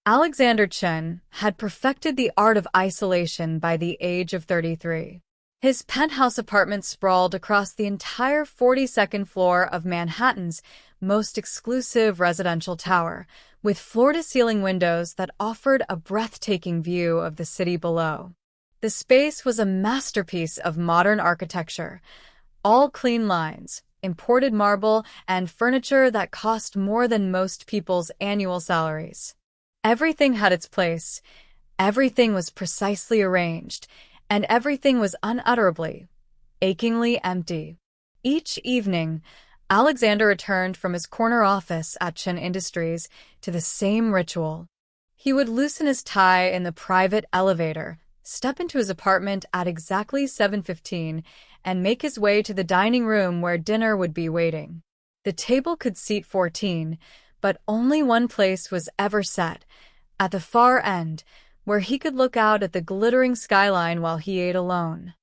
Alexander Chen had perfected the art of isolation by the age of 33. His penthouse apartment sprawled across the entire 42nd floor of Manhattan's most exclusive residential tower, with floor-to-ceiling windows that offered a breathtaking view of the city below. The space was a masterpiece of modern architecture, all clean lines, imported marble, and furniture that cost more than most people's annual salaries. Everything had its place, everything was precisely arranged, and everything was unutterably, achingly empty. Each evening, Alexander returned from his corner office at Chen Industries to the same ritual. He would loosen his tie in the private elevator, step into his apartment at exactly 7:15, and make his way to the dining room where dinner would be waiting. The table could seat 14, but only one place was ever set, at the far end, where he could look out at the glittering skyline while he ate alone.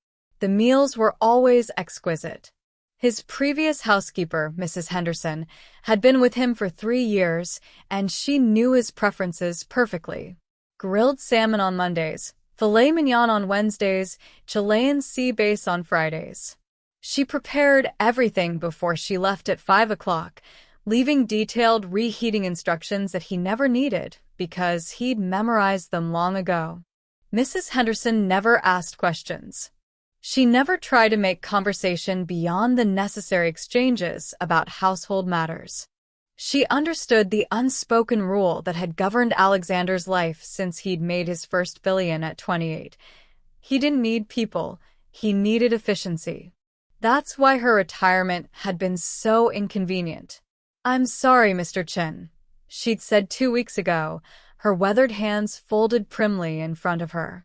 The meals were always exquisite. His previous housekeeper, Mrs. Henderson, had been with him for 3 years, and she knew his preferences perfectly. Grilled salmon on Mondays, filet mignon on Wednesdays, Chilean sea bass on Fridays. She prepared everything before she left at 5 o'clock, leaving detailed reheating instructions that he never needed because he'd memorized them long ago. Mrs. Henderson never asked questions. She never tried to make conversation beyond the necessary exchanges about household matters. She understood the unspoken rule that had governed Alexander's life since he'd made his first billion at 28. He didn't need people, he needed efficiency. That's why her retirement had been so inconvenient. "I'm sorry, Mr. Chen," she'd said 2 weeks ago, her weathered hands folded primly in front of her.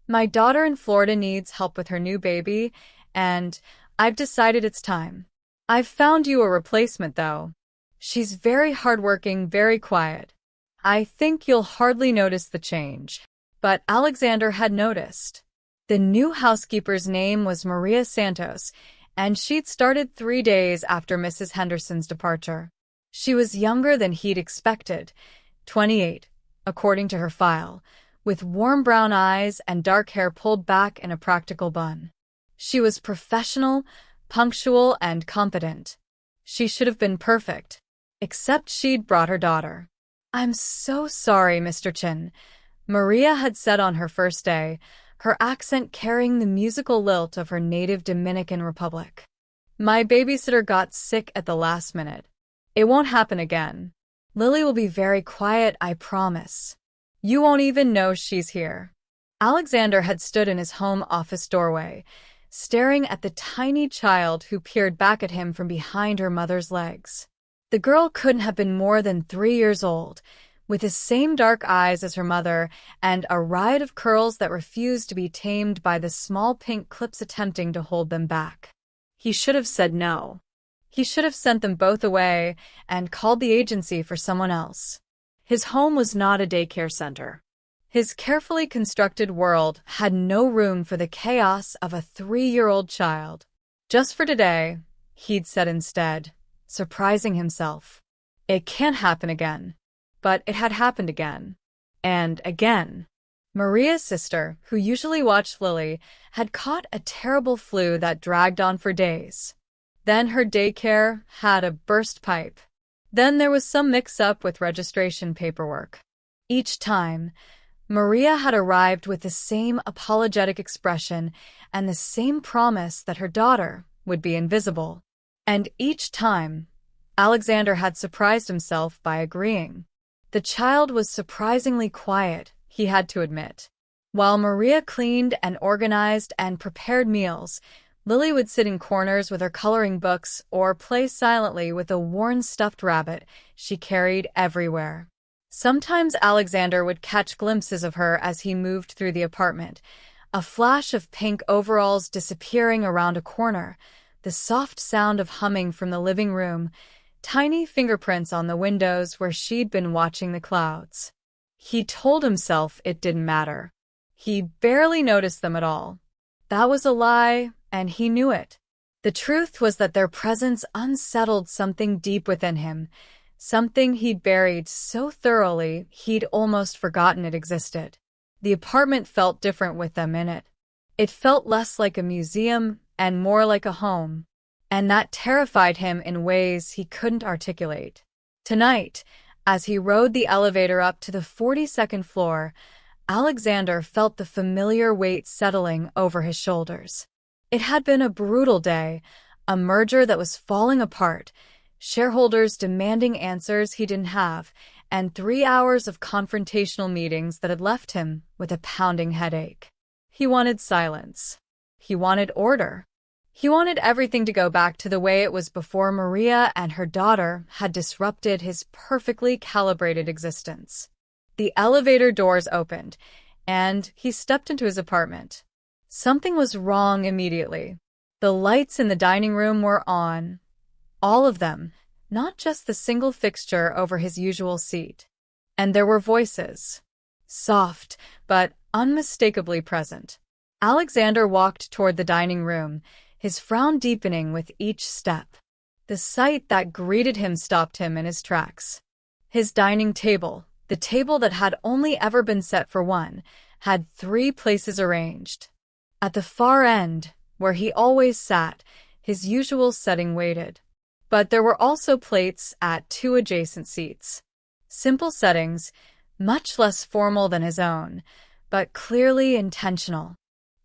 "My daughter in Florida needs help with her new baby, and I've decided it's time. I've found you a replacement, though. She's very hardworking, very quiet. I think you'll hardly notice the change." But Alexander had noticed. The new housekeeper's name was Maria Santos, and she'd started 3 days after Mrs. Henderson's departure. She was younger than he'd expected, 28, according to her file, with warm brown eyes and dark hair pulled back in a practical bun. She was professional, punctual, and competent. She should have been perfect, except she'd brought her daughter. "I'm so sorry, Mr. Chen," Maria had said on her first day, her accent carrying the musical lilt of her native Dominican Republic. "My babysitter got sick at the last minute. It won't happen again. Lily will be very quiet, I promise. You won't even know she's here." Alexander had stood in his home office doorway, staring at the tiny child who peered back at him from behind her mother's legs. The girl couldn't have been more than 3 years old, with the same dark eyes as her mother and a riot of curls that refused to be tamed by the small pink clips attempting to hold them back. He should have said no. He should have sent them both away and called the agency for someone else. His home was not a daycare center. His carefully constructed world had no room for the chaos of a 3-year-old child. "Just for today," he'd said instead, surprising himself. It can't happen again. But it had happened again. And again. Maria's sister, who usually watched Lily, had caught a terrible flu that dragged on for days. Then her daycare had a burst pipe. Then there was some mix-up with registration paperwork. Each time, Maria had arrived with the same apologetic expression and the same promise that her daughter would be invisible. And each time, Alexander had surprised himself by agreeing. The child was surprisingly quiet, he had to admit. While Maria cleaned and organized and prepared meals, Lily would sit in corners with her coloring books or play silently with a worn stuffed rabbit she carried everywhere. Sometimes Alexander would catch glimpses of her as he moved through the apartment, a flash of pink overalls disappearing around a corner, the soft sound of humming from the living room, tiny fingerprints on the windows where she'd been watching the clouds. He told himself it didn't matter. He barely noticed them at all. That was a lie, and he knew it. The truth was that their presence unsettled something deep within him, something he'd buried so thoroughly he'd almost forgotten it existed. The apartment felt different with them in it. It felt less like a museum and more like a home, and that terrified him in ways he couldn't articulate. Tonight, as he rode the elevator up to the 42nd floor, Alexander felt the familiar weight settling over his shoulders. It had been a brutal day, a merger that was falling apart, shareholders demanding answers he didn't have, and 3 hours of confrontational meetings that had left him with a pounding headache. He wanted silence. He wanted order. He wanted everything to go back to the way it was before Maria and her daughter had disrupted his perfectly calibrated existence. The elevator doors opened, and he stepped into his apartment. Something was wrong immediately. The lights in the dining room were on. All of them, not just the single fixture over his usual seat. And there were voices. Soft, but unmistakably present. Alexander walked toward the dining room, his frown deepening with each step. The sight that greeted him stopped him in his tracks. His dining table, the table that had only ever been set for one, had 3 places arranged. At the far end, where he always sat, his usual setting waited. But there were also plates at 2 adjacent seats. Simple settings, much less formal than his own, but clearly intentional.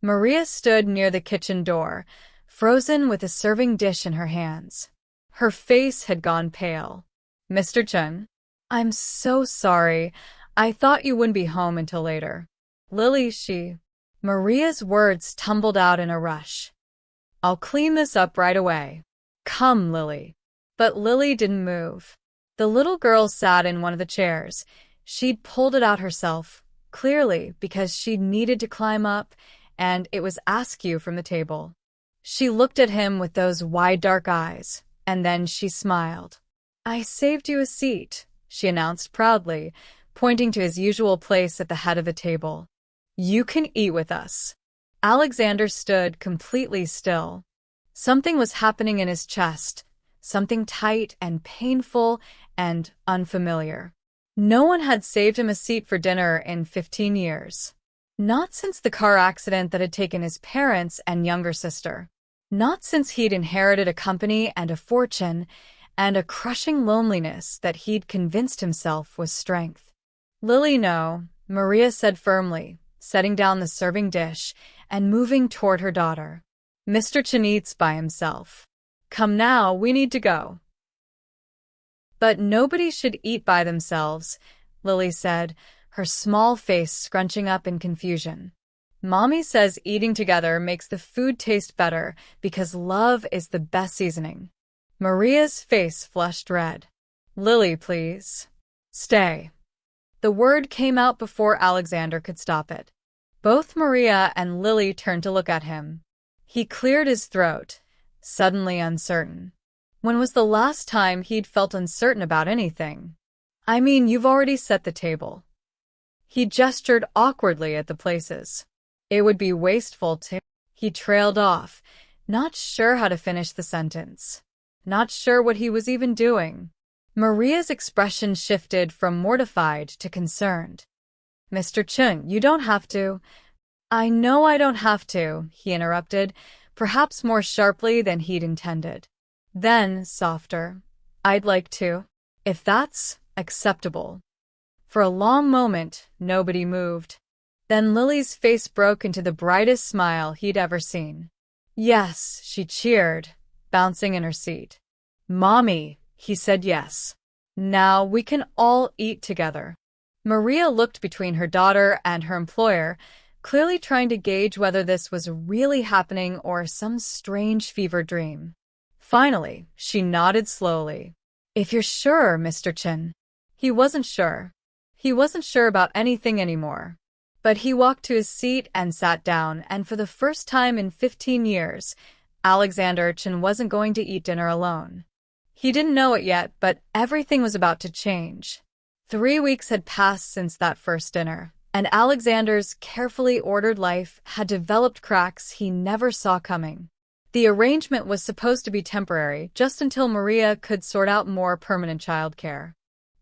Maria stood near the kitchen door, frozen with a serving dish in her hands. Her face had gone pale. "Mr. Chen, I'm so sorry. I thought you wouldn't be home until later." "Lily, Maria's words tumbled out in a rush. "I'll clean this up right away. Come, Lily." But Lily didn't move. The little girl sat in one of the chairs. She'd pulled it out herself, clearly because she'd needed to climb up, and it was askew from the table. She looked at him with those wide dark eyes, and then she smiled. "I saved you a seat," she announced proudly, pointing to his usual place at the head of the table. "You can eat with us." Alexander stood completely still. Something was happening in his chest, something tight and painful and unfamiliar. No one had saved him a seat for dinner in 15 years. Not since the car accident that had taken his parents and younger sister. Not since he'd inherited a company and a fortune, and a crushing loneliness that he'd convinced himself was strength. "Lily, no," Maria said firmly, setting down the serving dish and moving toward her daughter. "Mr. Chen eats by himself. Come now, we need to go." "But nobody should eat by themselves," Lily said, her small face scrunching up in confusion. "Mommy says eating together makes the food taste better because love is the best seasoning." Maria's face flushed red. "Lily, please. Stay." The word came out before Alexander could stop it. Both Maria and Lily turned to look at him. He cleared his throat, suddenly uncertain. When was the last time he'd felt uncertain about anything? "I mean, you've already set the table." He gestured awkwardly at the places. "It would be wasteful to—" He trailed off, not sure how to finish the sentence. Not sure what he was even doing. Maria's expression shifted from mortified to concerned. "Mr. Chen, you don't have to." "I know I don't have to," he interrupted, perhaps more sharply than he'd intended. Then, softer, "I'd like to, if that's acceptable." For a long moment, nobody moved. Then Lily's face broke into the brightest smile he'd ever seen. "Yes," she cheered, bouncing in her seat. "Mommy," he said yes. "Now we can all eat together." Maria looked between her daughter and her employer, clearly trying to gauge whether this was really happening or some strange fever dream. Finally, she nodded slowly. "If you're sure, Mr. Chen." He wasn't sure. He wasn't sure about anything anymore. But he walked to his seat and sat down, and for the first time in 15 years, Alexander Chen wasn't going to eat dinner alone. He didn't know it yet, but everything was about to change. 3 weeks had passed since that first dinner, and Alexander's carefully ordered life had developed cracks he never saw coming. The arrangement was supposed to be temporary, just until Maria could sort out more permanent childcare.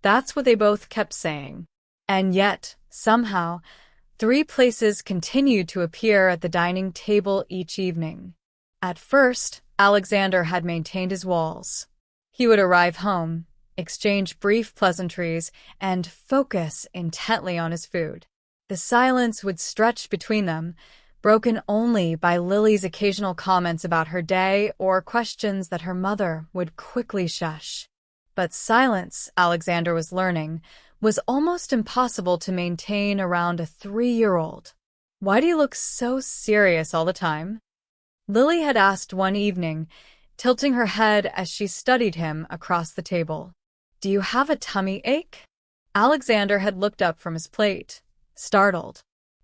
That's what they both kept saying. And yet, somehow, 3 places continued to appear at the dining table each evening. At first, Alexander had maintained his walls. He would arrive home, exchange brief pleasantries, and focus intently on his food. The silence would stretch between them, broken only by Lily's occasional comments about her day or questions that her mother would quickly shush. But silence, Alexander was learning, was almost impossible to maintain around a 3-year-old. "Why do you look so serious all the time?" Lily had asked one evening, tilting her head as she studied him across the table. "Do you have a tummy ache?" Alexander had looked up from his plate, startled.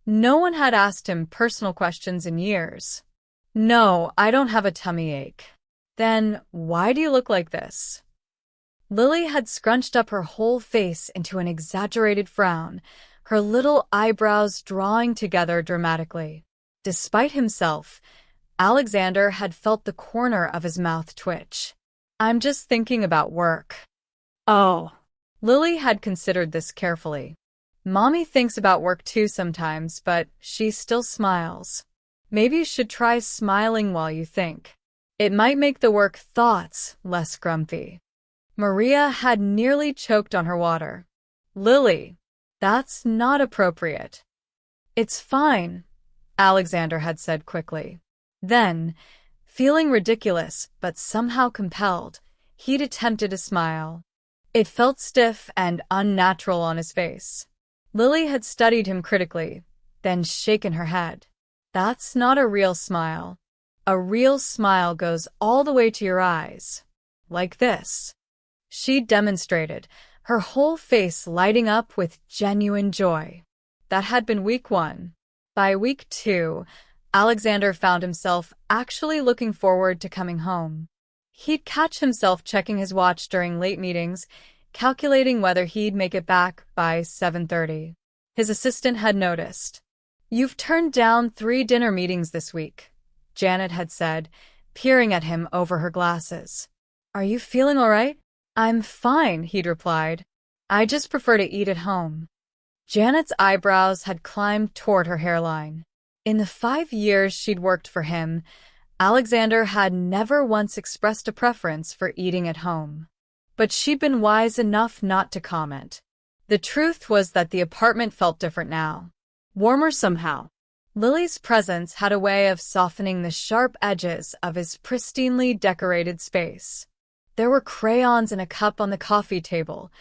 No one had asked him personal questions in years. "No, I don't have a tummy ache." "Then why do you look like this?" Lily had scrunched up her whole face into an exaggerated frown, her little eyebrows drawing together dramatically. Despite himself, Alexander had felt the corner of his mouth twitch. "I'm just thinking about work." "Oh." Lily had considered this carefully. Mommy thinks about work too sometimes, but she still smiles. "Maybe you should try smiling while you think. It might make the work thoughts less grumpy." Maria had nearly choked on her water. "Lily, that's not appropriate." "It's fine," Alexander had said quickly. Then, feeling ridiculous but somehow compelled, he'd attempted a smile. It felt stiff and unnatural on his face. Lily had studied him critically, then shaken her head. "That's not a real smile. A real smile goes all the way to your eyes. Like this." She demonstrated, her whole face lighting up with genuine joy. That had been week 1. By week 2, Alexander found himself actually looking forward to coming home. He'd catch himself checking his watch during late meetings, calculating whether he'd make it back by 7:30. His assistant had noticed. "You've turned down 3 dinner meetings this week," Janet had said, peering at him over her glasses. "Are you feeling all right?" "I'm fine," he'd replied. "I just prefer to eat at home." Janet's eyebrows had climbed toward her hairline. In the 5 years she'd worked for him, Alexander had never once expressed a preference for eating at home. But she'd been wise enough not to comment. The truth was that the apartment felt different now. Warmer somehow. Lily's presence had a way of softening the sharp edges of his pristinely decorated space. There were crayons in a cup on the coffee table,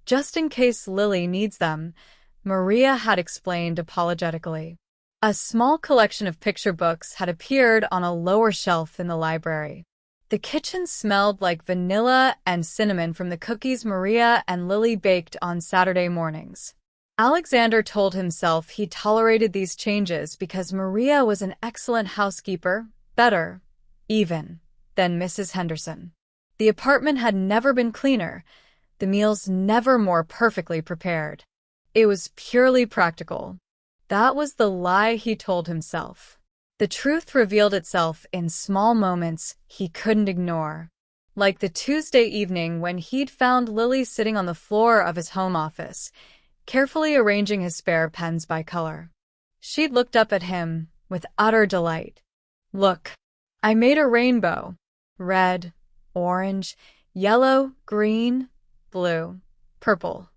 just in case Lily needs them, Maria had explained apologetically. A small collection of picture books had appeared on a lower shelf in the library. The kitchen smelled like vanilla and cinnamon from the cookies Maria and Lily baked on Saturday mornings. Alexander told himself he tolerated these changes because Maria was an excellent housekeeper, better, even, than Mrs. Henderson. The apartment had never been cleaner, the meals never more perfectly prepared. It was purely practical. That was the lie he told himself. The truth revealed itself in small moments he couldn't ignore. Like the Tuesday evening when he'd found Lily sitting on the floor of his home office, carefully arranging his spare pens by color. She'd looked up at him with utter delight. "Look, I made a rainbow. Red, orange, yellow, green, blue, purple."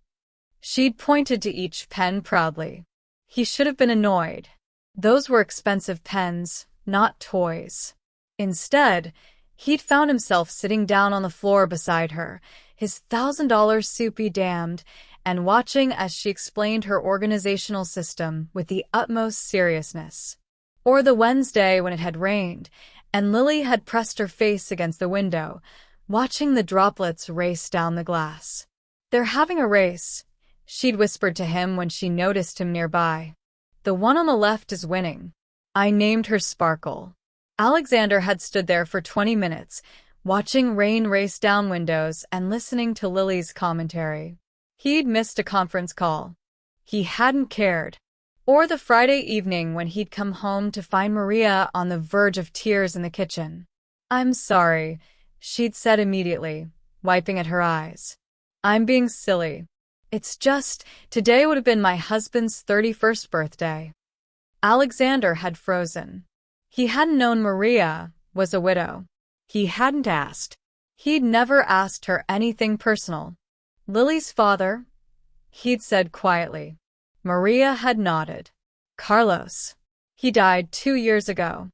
She'd pointed to each pen proudly. He should have been annoyed. Those were expensive pens, not toys. Instead, he'd found himself sitting down on the floor beside her, his $1,000 suit be damned, and watching as she explained her organizational system with the utmost seriousness. Or the Wednesday when it had rained, and Lily had pressed her face against the window, watching the droplets race down the glass. "They're having a race," she'd whispered to him when she noticed him nearby. "The one on the left is winning." I named her Sparkle. Alexander had stood there for 20 minutes, watching rain race down windows and listening to Lily's commentary. He'd missed a conference call. He hadn't cared. Or the Friday evening when he'd come home to find Maria on the verge of tears in the kitchen. I'm sorry, she'd said immediately, wiping at her eyes. I'm being silly. It's just, today would have been my husband's 31st birthday. Alexander had frozen. He hadn't known Maria was a widow. He hadn't asked. He'd never asked her anything personal. Lily's father, he'd said quietly. Maria had nodded. Carlos. He died 2 years ago.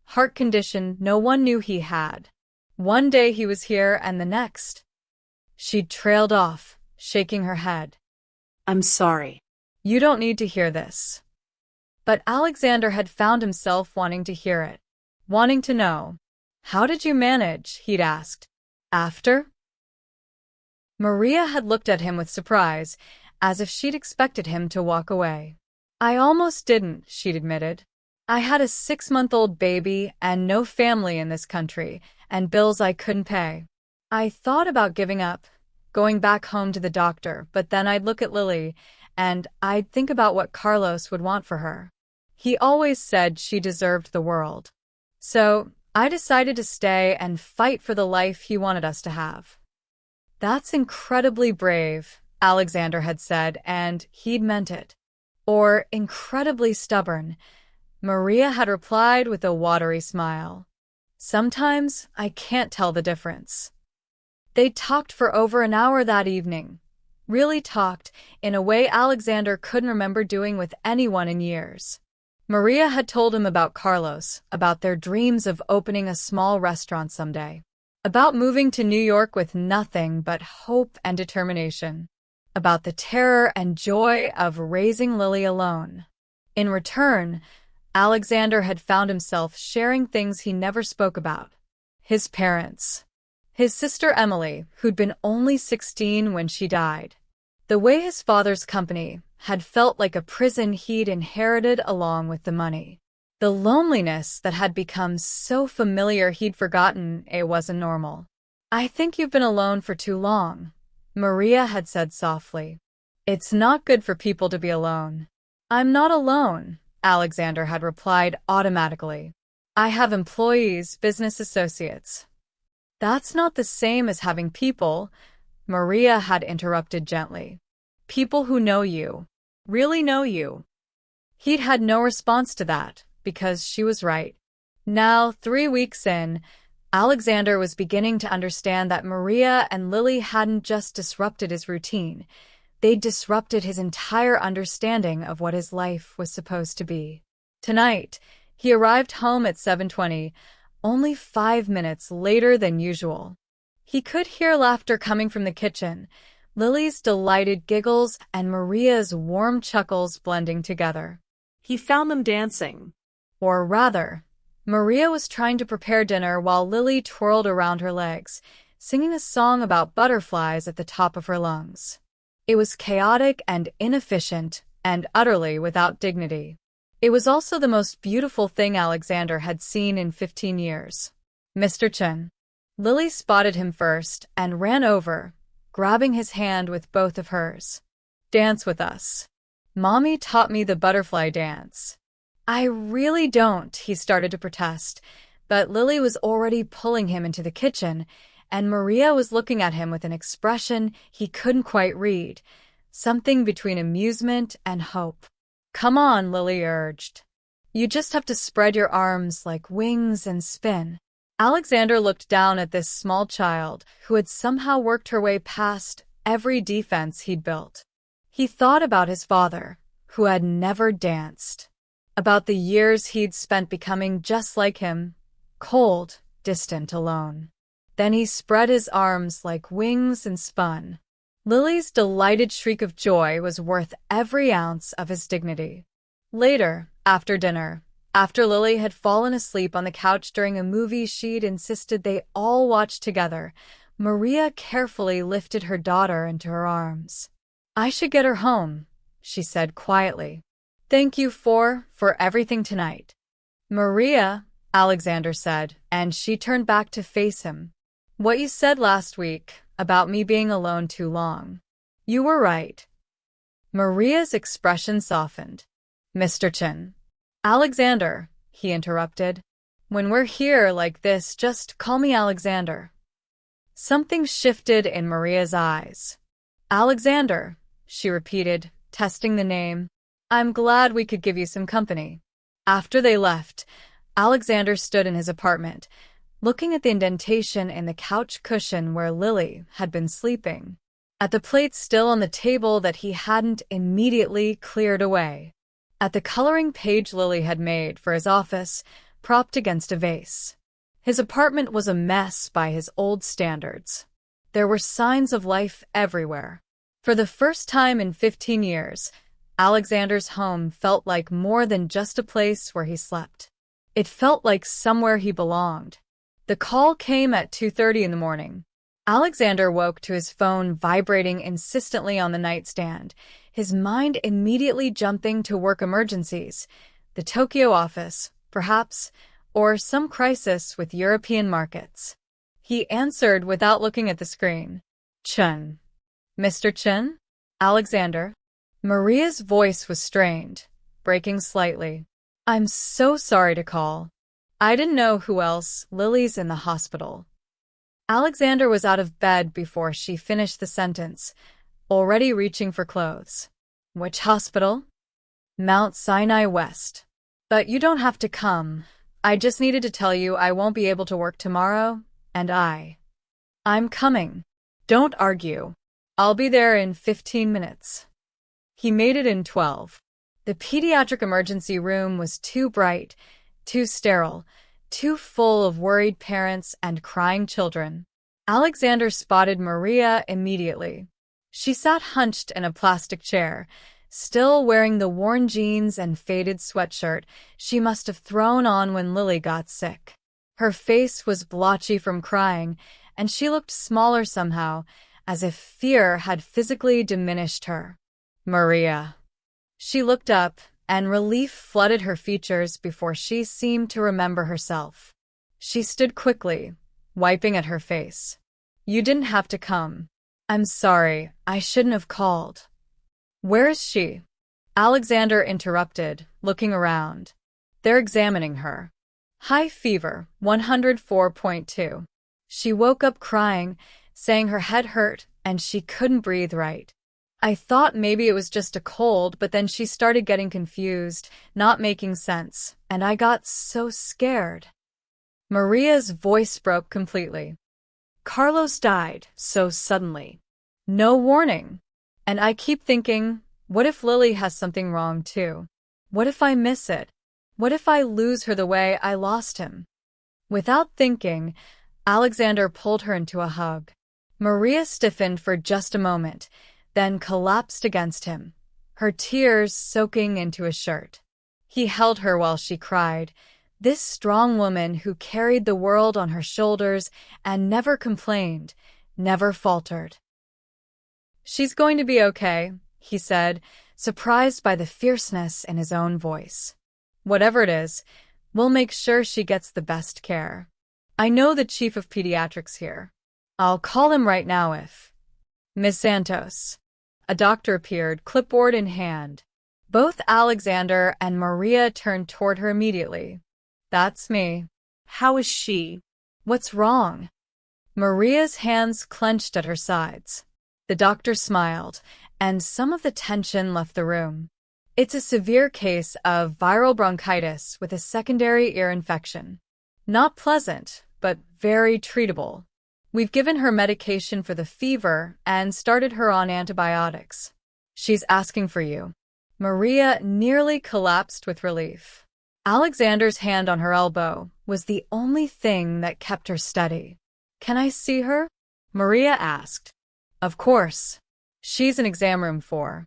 Heart condition no one knew he had. One day he was here and the next. She'd trailed off, shaking her head. I'm sorry. You don't need to hear this. But Alexander had found himself wanting to hear it. Wanting to know. How did you manage? He'd asked. After? Maria had looked at him with surprise, as if she'd expected him to walk away. I almost didn't, she'd admitted. I had a 6-month-old baby and no family in this country, and bills I couldn't pay. I thought about giving up, going back home to the doctor, but then I'd look at Lily, and I'd think about what Carlos would want for her. He always said she deserved the world. So, I decided to stay and fight for the life he wanted us to have. That's incredibly brave, Alexander had said, and he'd meant it. Or incredibly stubborn, Maria had replied with a watery smile. Sometimes I can't tell the difference. They talked for over an hour that evening. Really talked in a way Alexander couldn't remember doing with anyone in years. Maria had told him about Carlos, about their dreams of opening a small restaurant someday, about moving to New York with nothing but hope and determination, about the terror and joy of raising Lily alone. In return, Alexander had found himself sharing things he never spoke about. His parents. His sister Emily, who'd been only 16 when she died. The way his father's company had felt like a prison he'd inherited along with the money. The loneliness that had become so familiar he'd forgotten it wasn't normal. I think you've been alone for too long, Maria had said softly. It's not good for people to be alone. I'm not alone, Alexander had replied automatically. I have employees, business associates. That's not the same as having people, Maria had interrupted gently. People who know you. Really know you. He'd had no response to that, because she was right. Now, 3 weeks in, Alexander was beginning to understand that Maria and Lily hadn't just disrupted his routine. They'd disrupted his entire understanding of what his life was supposed to be. Tonight, he arrived home at 7:20, only 5 minutes later than usual. He could hear laughter coming from the kitchen, Lily's delighted giggles and Maria's warm chuckles blending together. He found them dancing. Or rather, Maria was trying to prepare dinner while Lily twirled around her legs, singing a song about butterflies at the top of her lungs. It was chaotic and inefficient and utterly without dignity. It was also the most beautiful thing Alexander had seen in 15 years. Mr. Chen. Lily spotted him first and ran over, grabbing his hand with both of hers. Dance with us. Mommy taught me the butterfly dance. I really don't, he started to protest, but Lily was already pulling him into the kitchen, and Maria was looking at him with an expression he couldn't quite read, something between amusement and hope. Come on, Lily urged. You just have to spread your arms like wings and spin. Alexander looked down at this small child who had somehow worked her way past every defense he'd built. He thought about his father, who had never danced, about the years he'd spent becoming just like him, cold, distant, alone. Then he spread his arms like wings and spun. Lily's delighted shriek of joy was worth every ounce of his dignity. Later, after dinner, after Lily had fallen asleep on the couch during a movie she'd insisted they all watch together, Maria carefully lifted her daughter into her arms. I should get her home, she said quietly. Thank you for everything tonight. Maria, Alexander said, and she turned back to face him. What you said last week about me being alone too long. You were right. Maria's expression softened. Mr. Chen. Alexander, he interrupted. When we're here like this, just call me Alexander. Something shifted in Maria's eyes. Alexander, she repeated, testing the name. I'm glad we could give you some company. After they left, Alexander stood in his apartment, looking at the indentation in the couch cushion where Lily had been sleeping, at the plates still on the table that he hadn't immediately cleared away, at the coloring page Lily had made for his office, propped against a vase. His apartment was a mess by his old standards. There were signs of life everywhere. For the first time in 15 years, Alexander's home felt like more than just a place where he slept. It felt like somewhere he belonged. The call came at 2:30 in the morning. Alexander woke to his phone vibrating insistently on the nightstand, his mind immediately jumping to work emergencies, the Tokyo office, perhaps, or some crisis with European markets. He answered without looking at the screen. Chun. Mr. Chen? Alexander? Maria's voice was strained, breaking slightly. I'm so sorry to call. I didn't know who else. Lily's in the hospital. Alexander was out of bed before she finished the sentence, already reaching for clothes. Which hospital? Mount Sinai West. But you don't have to come. I just needed to tell you I won't be able to work tomorrow, and I'm coming. Don't argue. I'll be there in 15 minutes. He made it in 12. The pediatric emergency room was too bright, too sterile, too full of worried parents and crying children. Alexander spotted Maria immediately. She sat hunched in a plastic chair, still wearing the worn jeans and faded sweatshirt she must have thrown on when Lily got sick. Her face was blotchy from crying, and she looked smaller somehow, as if fear had physically diminished her. Maria. She looked up, and relief flooded her features before she seemed to remember herself. She stood quickly, wiping at her face. You didn't have to come. I'm sorry, I shouldn't have called. Where is she? Alexander interrupted, looking around. They're examining her. High fever, 104.2. She woke up crying, saying her head hurt and she couldn't breathe right. I thought maybe it was just a cold, but then she started getting confused, not making sense, and I got so scared. Maria's voice broke completely. Carlos died so suddenly. No warning. And I keep thinking, what if Lily has something wrong too? What if I miss it? What if I lose her the way I lost him? Without thinking, Alexander pulled her into a hug. Maria stiffened for just a moment, then collapsed against him, her tears soaking into his shirt. He held her while she cried, this strong woman who carried the world on her shoulders and never complained, never faltered. She's going to be okay, he said, surprised by the fierceness in his own voice. Whatever it is, we'll make sure she gets the best care. I know the chief of pediatrics here. I'll call him right now if... Ms. Santos. A doctor appeared, clipboard in hand. Both Alexander and Maria turned toward her immediately. That's me. How is she? What's wrong? Maria's hands clenched at her sides. The doctor smiled, and some of the tension left the room. It's a severe case of viral bronchitis with a secondary ear infection. Not pleasant, but very treatable. We've given her medication for the fever and started her on antibiotics. She's asking for you. Maria nearly collapsed with relief. Alexander's hand on her elbow was the only thing that kept her steady. Can I see her? Maria asked. Of course. She's in exam room 4.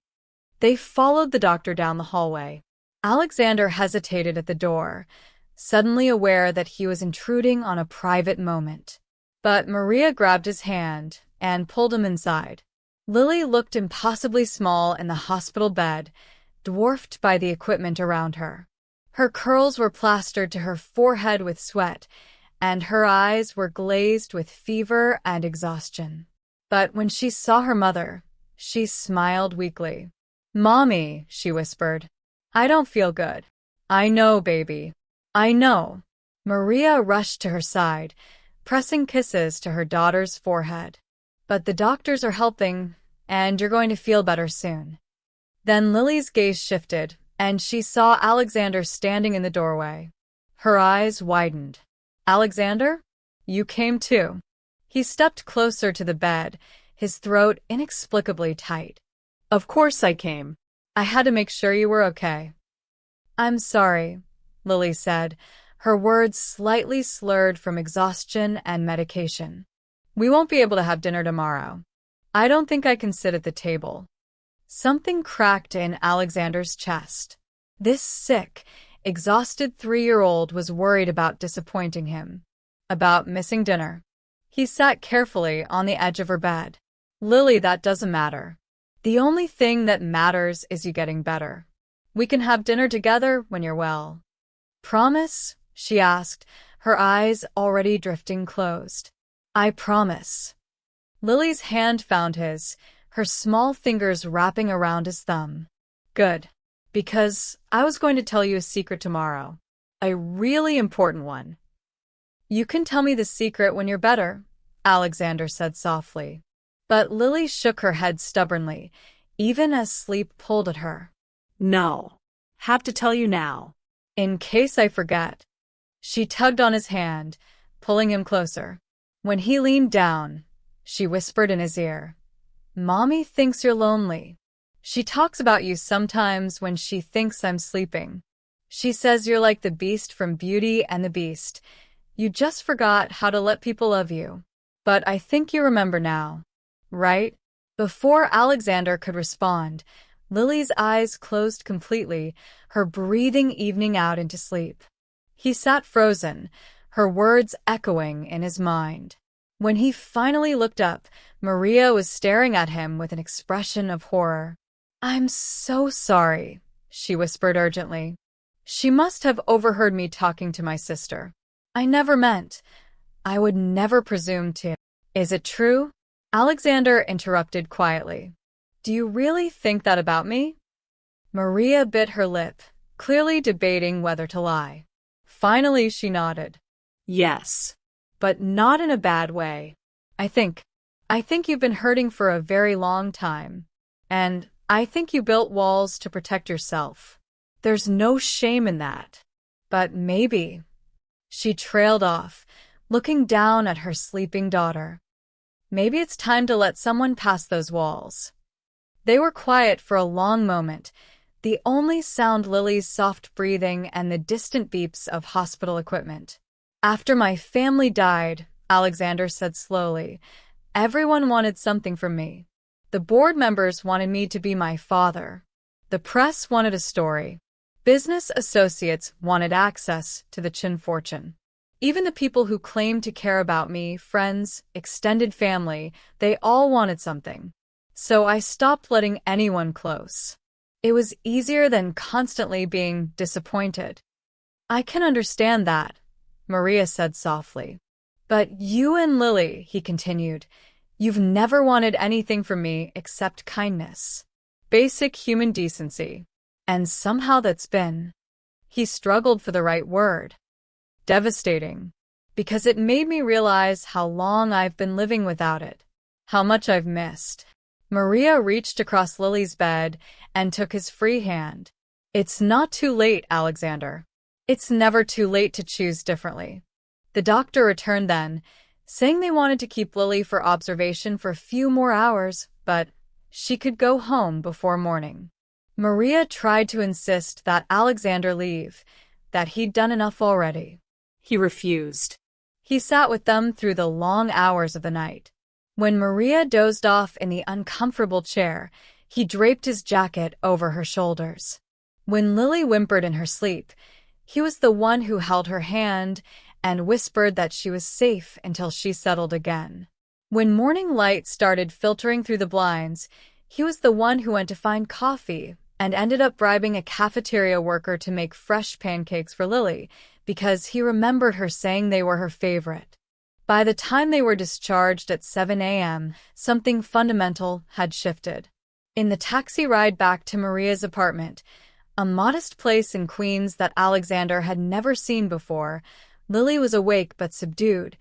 They followed the doctor down the hallway. Alexander hesitated at the door, suddenly aware that he was intruding on a private moment. But Maria grabbed his hand and pulled him inside. Lily looked impossibly small in the hospital bed, dwarfed by the equipment around her. Her curls were plastered to her forehead with sweat, and her eyes were glazed with fever and exhaustion. But when she saw her mother, she smiled weakly. Mommy, she whispered. I don't feel good. I know, baby. I know. Maria rushed to her side, pressing kisses to her daughter's forehead. But the doctors are helping, and you're going to feel better soon. Then Lily's gaze shifted, and she saw Alexander standing in the doorway. Her eyes widened. Alexander? You came too. He stepped closer to the bed, his throat inexplicably tight. Of course I came. I had to make sure you were okay. I'm sorry, Lily said, her words slightly slurred from exhaustion and medication. We won't be able to have dinner tomorrow. I don't think I can sit at the table. Something cracked in Alexander's chest. This sick, exhausted 3-year-old was worried about disappointing him, about missing dinner. He sat carefully on the edge of her bed. Lily, that doesn't matter. The only thing that matters is you getting better. We can have dinner together when you're well. Promise? She asked, her eyes already drifting closed. I promise. Lily's hand found his, her small fingers wrapping around his thumb. Good. Because I was going to tell you a secret tomorrow. A really important one. You can tell me the secret when you're better, Alexander said softly. But Lily shook her head stubbornly, even as sleep pulled at her. No. Have to tell you now. In case I forget. She tugged on his hand, pulling him closer. When he leaned down, she whispered in his ear, Mommy thinks you're lonely. She talks about you sometimes when she thinks I'm sleeping. She says you're like the beast from Beauty and the Beast. You just forgot how to let people love you. But I think you remember now. Right? Before Alexander could respond, Lily's eyes closed completely, her breathing evening out into sleep. He sat frozen, her words echoing in his mind. When he finally looked up, Maria was staring at him with an expression of horror. I'm so sorry, she whispered urgently. She must have overheard me talking to my sister. I never meant. I would never presume to. Is it true? Alexander interrupted quietly. Do you really think that about me? Maria bit her lip, clearly debating whether to lie. Finally, she nodded. Yes. But not in a bad way. I think you've been hurting for a very long time. And I think you built walls to protect yourself. There's no shame in that. But maybe. She trailed off, looking down at her sleeping daughter. Maybe it's time to let someone pass those walls. They were quiet for a long moment, the only sound Lily's soft breathing and the distant beeps of hospital equipment. After my family died, Alexander said slowly, everyone wanted something from me. The board members wanted me to be my father. The press wanted a story. Business associates wanted access to the Chin fortune. Even the people who claimed to care about me, friends, extended family, they all wanted something. So I stopped letting anyone close. It was easier than constantly being disappointed. I can understand that, Maria said softly. But you and Lily, he continued, you've never wanted anything from me except kindness. Basic human decency. And somehow that's been. He struggled for the right word. Devastating. Because it made me realize how long I've been living without it. How much I've missed. Maria reached across Lily's bed and took his free hand. It's not too late, Alexander. It's never too late to choose differently. The doctor returned then, saying they wanted to keep Lily for observation for a few more hours, but she could go home before morning. Maria tried to insist that Alexander leave, that he'd done enough already. He refused. He sat with them through the long hours of the night. When Maria dozed off in the uncomfortable chair, he draped his jacket over her shoulders. When Lily whimpered in her sleep, he was the one who held her hand and whispered that she was safe until she settled again. When morning light started filtering through the blinds, he was the one who went to find coffee and ended up bribing a cafeteria worker to make fresh pancakes for Lily because he remembered her saying they were her favorite. By the time they were discharged at 7 a.m., something fundamental had shifted. In the taxi ride back to Maria's apartment, a modest place in Queens that Alexander had never seen before, Lily was awake but subdued,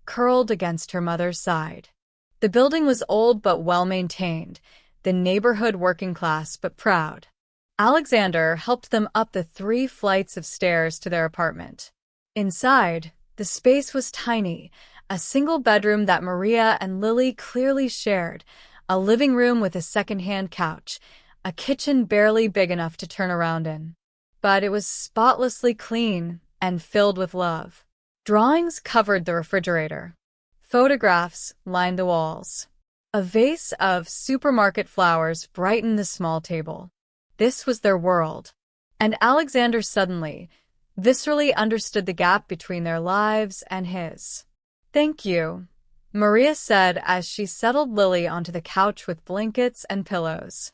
curled against her mother's side. The building was old but well-maintained, the neighborhood working class but proud. Alexander helped them up the 3 flights of stairs to their apartment. Inside, the space was tiny, a single bedroom that Maria and Lily clearly shared, a living room with a second-hand couch, a kitchen barely big enough to turn around in. But it was spotlessly clean and filled with love. Drawings covered the refrigerator. Photographs lined the walls. A vase of supermarket flowers brightened the small table. This was their world. And Alexander suddenly, viscerally understood the gap between their lives and his. "Thank you," Maria said as she settled Lily onto the couch with blankets and pillows.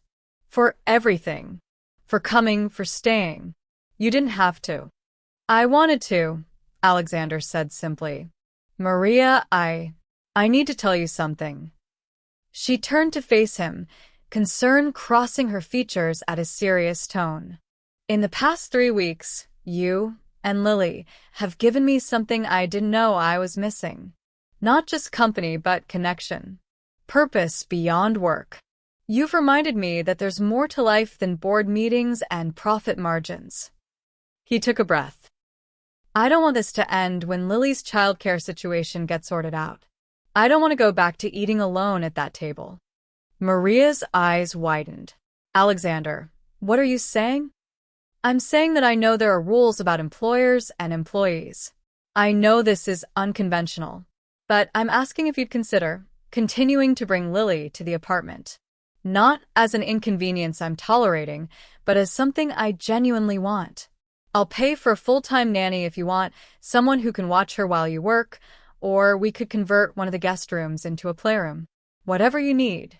"For everything. For coming, for staying. You didn't have to." "I wanted to," Alexander said simply. "Maria, I need to tell you something." She turned to face him, concern crossing her features at his serious tone. "In the past 3 weeks, you and Lily have given me something I didn't know I was missing. Not just company, but connection. Purpose beyond work. You've reminded me that there's more to life than board meetings and profit margins." He took a breath. "I don't want this to end when Lily's childcare situation gets sorted out. I don't want to go back to eating alone at that table." Maria's eyes widened. "Alexander, what are you saying?" "I'm saying that I know there are rules about employers and employees. I know this is unconventional, but I'm asking if you'd consider continuing to bring Lily to the apartment. Not as an inconvenience I'm tolerating, but as something I genuinely want. I'll pay for a full-time nanny if you want, someone who can watch her while you work, or we could convert one of the guest rooms into a playroom. Whatever you need.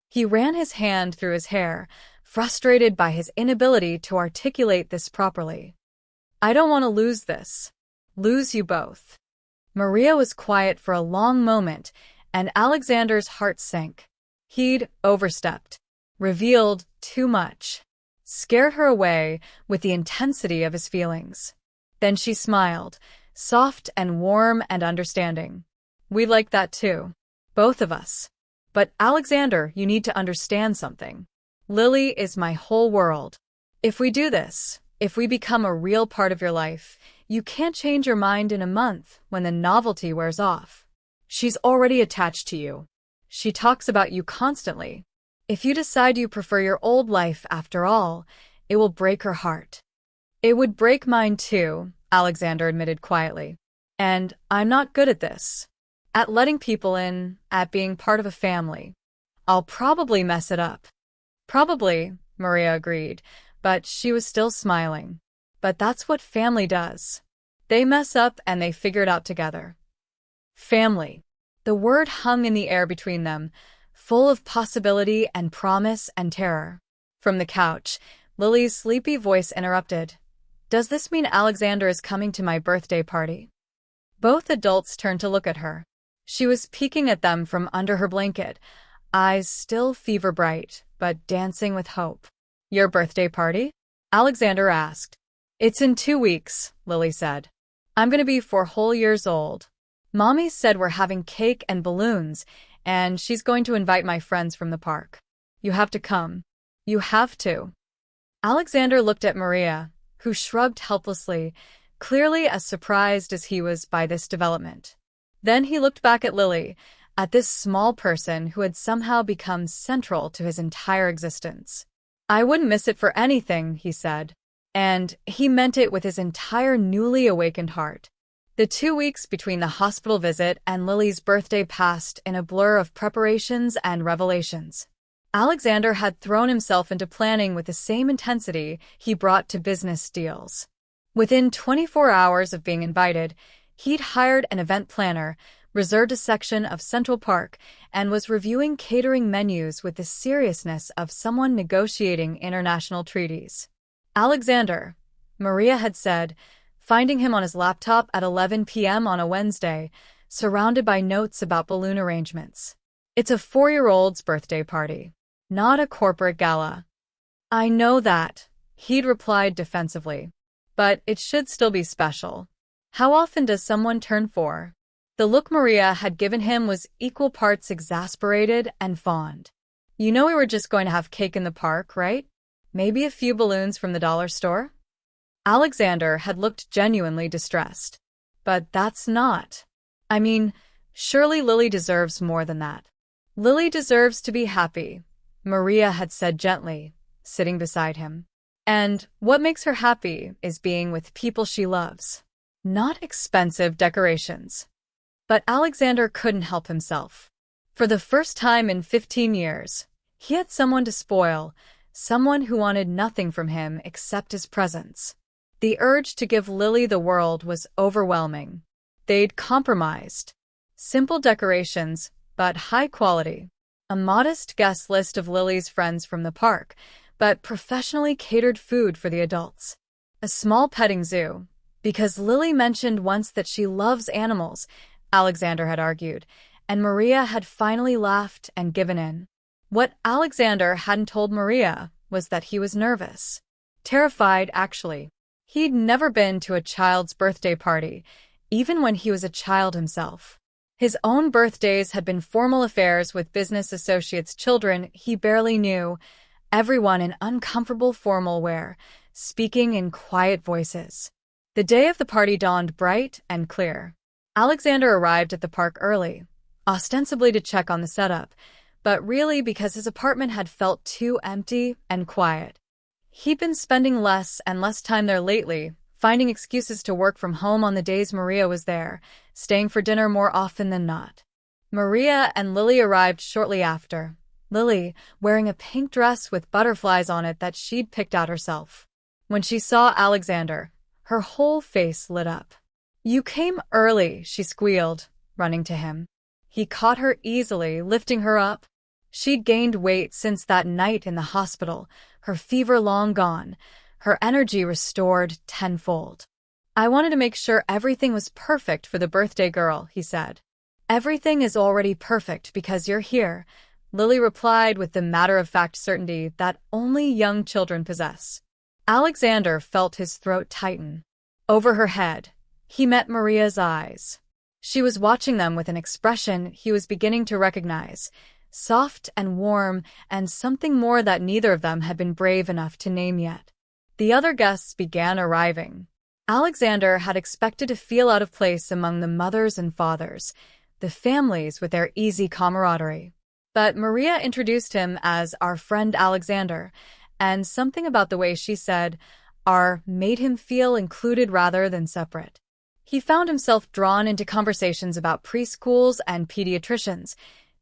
He ran his hand through his hair, frustrated by his inability to articulate this properly. "I don't want to lose this. Lose you both." Maria was quiet for a long moment, and Alexander's heart sank. He'd overstepped, revealed too much, scared her away with the intensity of his feelings. Then she smiled, soft and warm and understanding. "We like that too. Both of us. But Alexander, you need to understand something. Lily is my whole world. If we do this, if we become a real part of your life, you can't change your mind in a month when the novelty wears off. She's already attached to you. She talks about you constantly. If you decide you prefer your old life after all, it will break her heart." "It would break mine too," Alexander admitted quietly. "And I'm not good at this. At letting people in, at being part of a family. I'll probably mess it up." "Probably," Maria agreed, but she was still smiling. "But that's what family does. They mess up and they figure it out together." Family. The word hung in the air between them, full of possibility and promise and terror. From the couch, Lily's sleepy voice interrupted. "Does this mean Alexander is coming to my birthday party?" Both adults turned to look at her. She was peeking at them from under her blanket, eyes still fever-bright, but dancing with hope. "Your birthday party?" Alexander asked. "It's in 2 weeks," Lily said. "I'm going to be 4 whole years old. Mommy said we're having cake and balloons, and she's going to invite my friends from the park. You have to come. You have to." Alexander looked at Maria, who shrugged helplessly, clearly as surprised as he was by this development. Then he looked back at Lily, at this small person who had somehow become central to his entire existence. "I wouldn't miss it for anything," he said. And he meant it with his entire newly awakened heart. The 2 weeks between the hospital visit and Lily's birthday passed in a blur of preparations and revelations. Alexander had thrown himself into planning with the same intensity he brought to business deals. Within 24 hours of being invited, he'd hired an event planner, reserved a section of Central Park, and was reviewing catering menus with the seriousness of someone negotiating international treaties. "Alexander," Maria had said, finding him on his laptop at 11 p.m. on a Wednesday, surrounded by notes about balloon arrangements. "It's a 4-year-old's birthday party, not a corporate gala." "I know that," he'd replied defensively. but it should still be special. How often does someone turn 4? The look Maria had given him was equal parts exasperated and fond. You know we were just going to have cake in the park, right? Maybe a few balloons from the dollar store? Alexander had looked genuinely distressed. But that's not. I mean, surely Lily deserves more than that. Lily deserves to be happy, Maria had said gently, sitting beside him. And what makes her happy is being with people she loves. Not expensive decorations. But Alexander couldn't help himself. For the first time in 15 years, he had someone to spoil, someone who wanted nothing from him except his presence. The urge to give Lily the world was overwhelming. They'd compromised. Simple decorations, but high quality. A modest guest list of Lily's friends from the park, but professionally catered food for the adults. A small petting zoo, because Lily mentioned once that she loves animals, Alexander had argued, and Maria had finally laughed and given in. What Alexander hadn't told Maria was that he was nervous. Terrified, actually. He'd never been to a child's birthday party, even when he was a child himself. His own birthdays had been formal affairs with business associates' children he barely knew, everyone in uncomfortable formal wear, speaking in quiet voices. The day of the party dawned bright and clear. Alexander arrived at the park early, ostensibly to check on the setup, but really because his apartment had felt too empty and quiet. He'd been spending less and less time there lately, finding excuses to work from home on the days Maria was there, staying for dinner more often than not. Maria and Lily arrived shortly after, Lily wearing a pink dress with butterflies on it that she'd picked out herself. When she saw Alexander, her whole face lit up. "You came early," she squealed, running to him. He caught her easily, lifting her up. She'd gained weight since that night in the hospital, her fever long gone, her energy restored tenfold. "I wanted to make sure everything was perfect for the birthday girl," he said. "Everything is already perfect because you're here," Lily replied with the matter-of-fact certainty that only young children possess. Alexander felt his throat tighten. Over her head, he met Maria's eyes. She was watching them with an expression he was beginning to recognize, soft and warm, and something more that neither of them had been brave enough to name yet. The other guests began arriving. Alexander had expected to feel out of place among the mothers and fathers, the families with their easy camaraderie. But Maria introduced him as our friend Alexander, and something about the way she said "our" made him feel included rather than separate. He found himself drawn into conversations about preschools and pediatricians,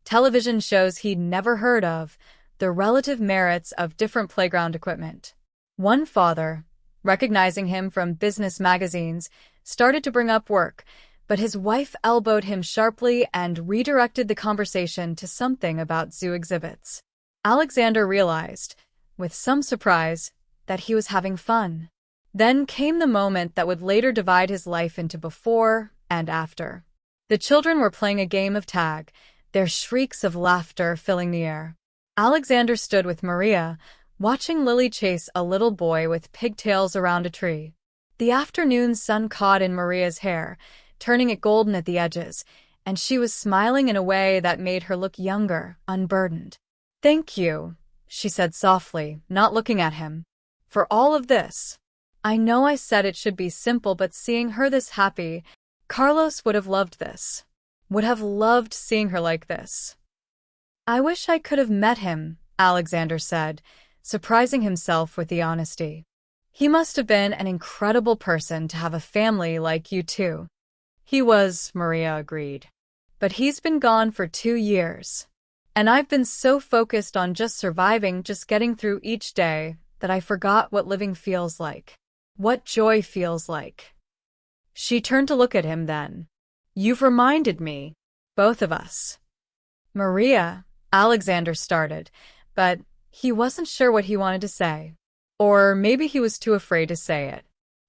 television shows he'd never heard of, the relative merits of different playground equipment. One father, recognizing him from business magazines, started to bring up work, but his wife elbowed him sharply and redirected the conversation to something about zoo exhibits. Alexander realized, with some surprise, that he was having fun. Then came the moment that would later divide his life into before and after. The children were playing a game of tag, their shrieks of laughter filling the air. Alexander stood with Maria, watching Lily chase a little boy with pigtails around a tree. The afternoon sun caught in Maria's hair, turning it golden at the edges, and she was smiling in a way that made her look younger, unburdened. "Thank you," she said softly, not looking at him, "for all of this. I know I said it should be simple, but seeing her this happy, Carlos would have loved this. Would have loved seeing her like this." "I wish I could have met him," Alexander said, surprising himself with the honesty. "He must have been an incredible person to have a family like you two." "He was," Maria agreed. "But he's been gone for 2 years. And I've been so focused on just surviving, just getting through each day, that I forgot what living feels like. What joy feels like." She turned to look at him then. "You've reminded me. Both of us." "Maria," Alexander started, but he wasn't sure what he wanted to say. Or maybe he was too afraid to say it.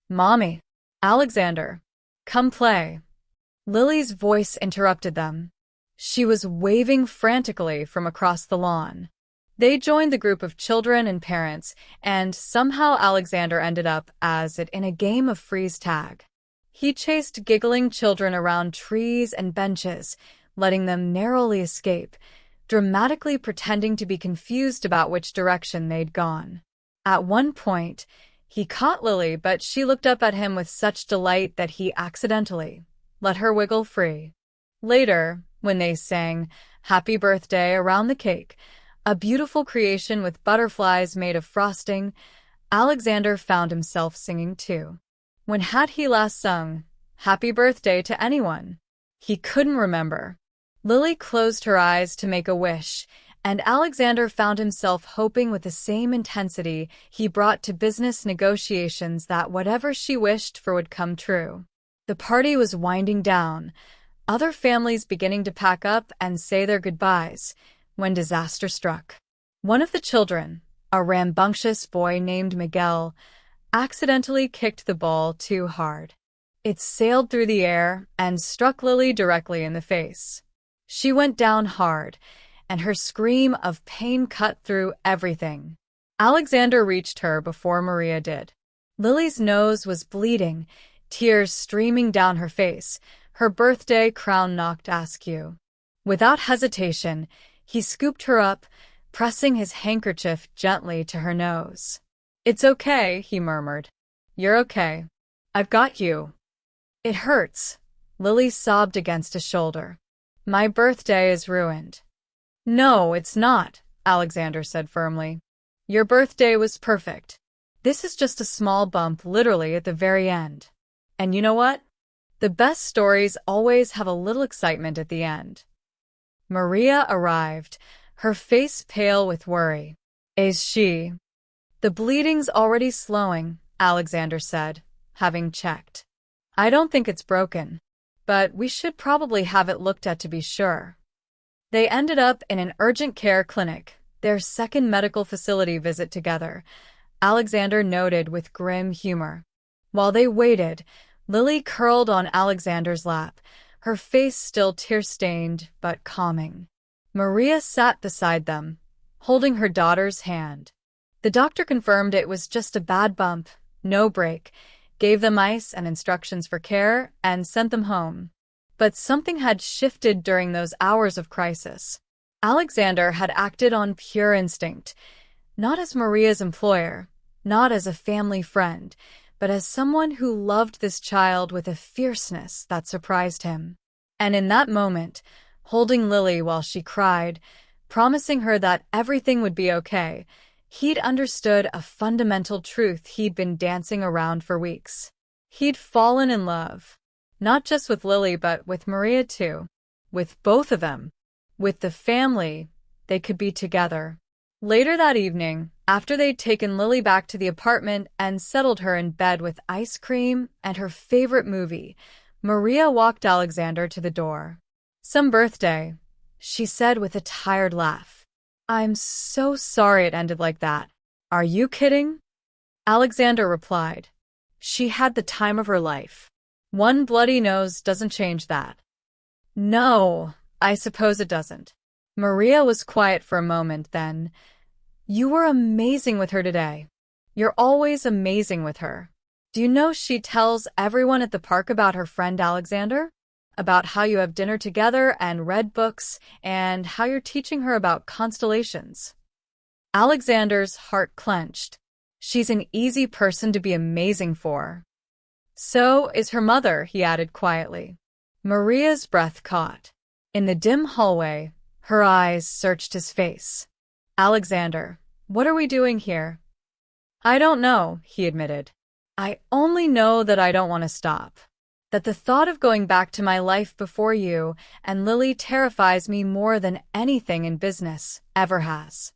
"Mommy." "Alexander. Come play." Lily's voice interrupted them. She was waving frantically from across the lawn. They joined the group of children and parents, and somehow Alexander ended up as it in a game of freeze tag. He chased giggling children around trees and benches, letting them narrowly escape, dramatically pretending to be confused about which direction they'd gone. At one point, he caught Lily, but she looked up at him with such delight that he accidentally let her wiggle free. Later, when they sang "Happy Birthday" around the cake, a beautiful creation with butterflies made of frosting, Alexander found himself singing too. When had he last sung "Happy Birthday" to anyone? He couldn't remember. Lily closed her eyes to make a wish, and Alexander found himself hoping with the same intensity he brought to business negotiations that whatever she wished for would come true. The party was winding down, other families beginning to pack up and say their goodbyes, when disaster struck. One of the children, a rambunctious boy named Miguel, accidentally kicked the ball too hard. It sailed through the air and struck Lily directly in the face. She went down hard, and her scream of pain cut through everything. Alexander reached her before Maria did. Lily's nose was bleeding, tears streaming down her face, her birthday crown knocked askew. Without hesitation, he scooped her up, pressing his handkerchief gently to her nose. "It's okay," he murmured. "You're okay. I've got you." "It hurts," Lily sobbed against his shoulder. "My birthday is ruined." "No, it's not," Alexander said firmly. "Your birthday was perfect. This is just a small bump literally at the very end. And you know what? The best stories always have a little excitement at the end." Maria arrived, her face pale with worry. "Is she?" "The bleeding's already slowing," Alexander said, having checked. "I don't think it's broken, but we should probably have it looked at to be sure." They ended up in an urgent care clinic, their second medical facility visit together, Alexander noted with grim humor. While they waited, Lily curled on Alexander's lap, her face still tear-stained but calming. Maria sat beside them, holding her daughter's hand. The doctor confirmed it was just a bad bump, no break, gave them ice and instructions for care, and sent them home. But something had shifted during those hours of crisis. Alexander had acted on pure instinct, not as Maria's employer, not as a family friend, but as someone who loved this child with a fierceness that surprised him. And in that moment, holding Lily while she cried, promising her that everything would be okay, he'd understood a fundamental truth he'd been dancing around for weeks. He'd fallen in love. Not just with Lily, but with Maria too. With both of them. With the family, they could be together. Later that evening, after they'd taken Lily back to the apartment and settled her in bed with ice cream and her favorite movie, Maria walked Alexander to the door. "Some birthday," she said with a tired laugh. "I'm so sorry it ended like that. Are you kidding?" Alexander replied. "She had the time of her life. One bloody nose doesn't change that." "No, I suppose it doesn't." Maria was quiet for a moment, then, "You were amazing with her today. You're always amazing with her. Do you know she tells everyone at the park about her friend Alexander? About how you have dinner together and read books, and how you're teaching her about constellations." Alexander's heart clenched. She's an easy person to be amazing for. "So is her mother," he added quietly. Maria's breath caught. In the dim hallway, her eyes searched his face. "Alexander, what are we doing here?" "I don't know," he admitted. "I only know that I don't want to stop. That the thought of going back to my life before you and Lily terrifies me more than anything in business ever has."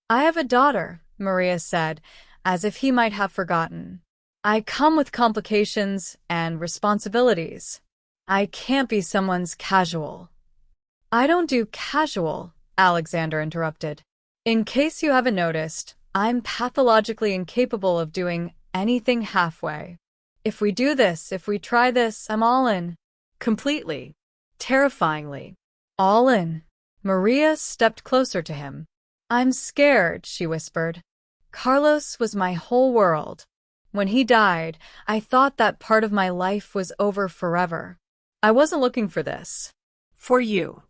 "I have a daughter," Maria said, as if he might have forgotten. "I come with complications and responsibilities. I can't be someone's casual." "I don't do casual," Alexander interrupted. "In case you haven't noticed, I'm pathologically incapable of doing anything halfway. If we do this, if we try this, I'm all in." Completely. Terrifyingly. All in. Maria stepped closer to him. I'm scared, she whispered. Carlos was my whole world. When he died, I thought that part of my life was over forever. I wasn't looking for this. For you.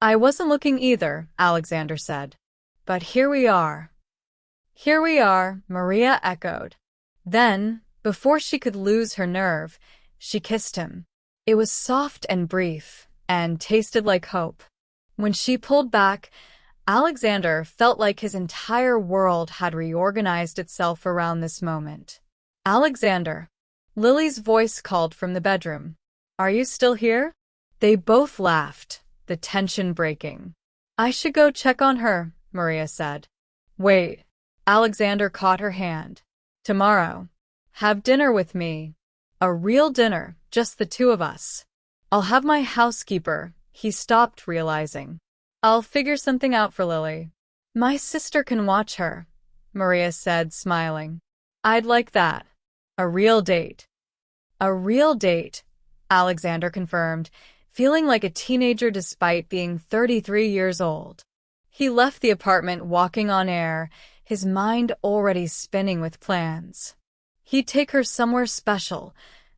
I wasn't looking either, Alexander said. But here we are. Here we are, Maria echoed. Then, before she could lose her nerve, she kissed him. It was soft and brief, and tasted like hope. When she pulled back, Alexander felt like his entire world had reorganized itself around this moment. Alexander. Lily's voice called from the bedroom. Are you still here? They both laughed, the tension breaking. I should go check on her, Maria said. Wait. Alexander caught her hand. Tomorrow. Have dinner with me. A real dinner, just the two of us. I'll have my housekeeper. He stopped, realizing. I'll figure something out for Lily. My sister can watch her, Maria said, smiling. I'd like that. A real date. A real date, Alexander confirmed, feeling like a teenager despite being 33 years old. He left the apartment walking on air, his mind already spinning with plans. He'd take her somewhere special,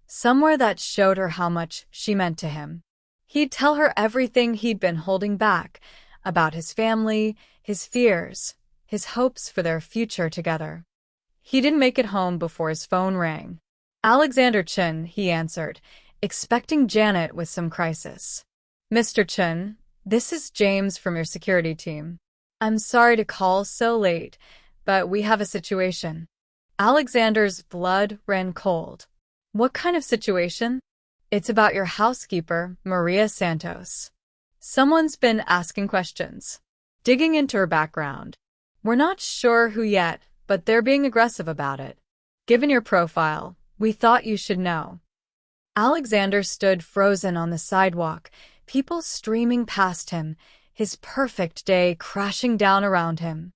somewhere that showed her how much she meant to him. He'd tell her everything he'd been holding back, about his family, his fears, his hopes for their future together. He didn't make it home before his phone rang. Alexander Chen, he answered, expecting Janet with some crisis. Mr. Chen, this is James from your security team. I'm sorry to call so late, but we have a situation. Alexander's blood ran cold. What kind of situation? It's about your housekeeper, Maria Santos. Someone's been asking questions, digging into her background. We're not sure who yet, but they're being aggressive about it. Given your profile, we thought you should know. Alexander stood frozen on the sidewalk, people streaming past him, his perfect day crashing down around him.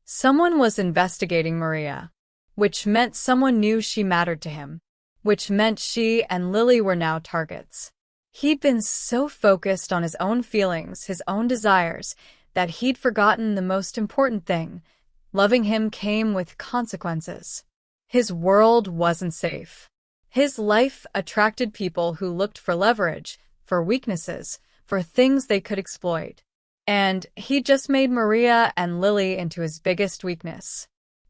Someone was investigating Maria, which meant someone knew she mattered to him, which meant she and Lily were now targets. He'd been so focused on his own feelings, his own desires, that he'd forgotten the most important thing. Loving him came with consequences. His world wasn't safe. His life attracted people who looked for leverage, for weaknesses, for things they could exploit. And he just made Maria and Lily into his biggest weakness.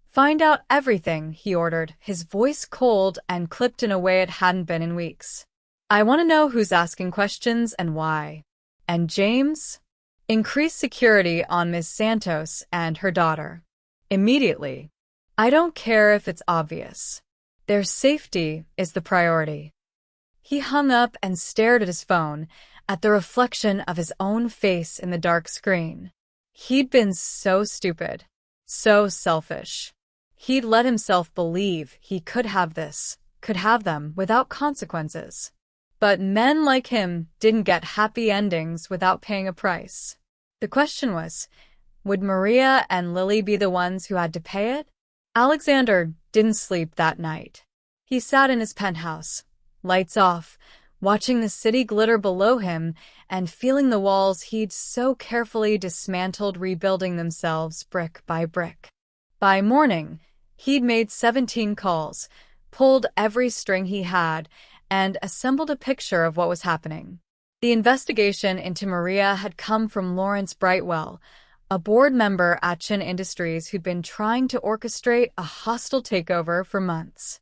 Find out everything, he ordered, his voice cold and clipped in a way it hadn't been in weeks. I want to know who's asking questions and why. And James? Increase security on Ms. Santos and her daughter. Immediately. I don't care if it's obvious. Their safety is the priority. He hung up and stared at his phone, at the reflection of his own face in the dark screen. He'd been so stupid, so selfish. He'd let himself believe he could have this, could have them without consequences. But men like him didn't get happy endings without paying a price. The question was, would Maria and Lily be the ones who had to pay it? Alexander didn't sleep that night. He sat in his penthouse, lights off, watching the city glitter below him and feeling the walls he'd so carefully dismantled rebuilding themselves brick by brick. By morning, he'd made 17 calls, pulled every string he had, and assembled a picture of what was happening. The investigation into Maria had come from Lawrence Brightwell, a board member at Chin Industries who'd been trying to orchestrate a hostile takeover for months.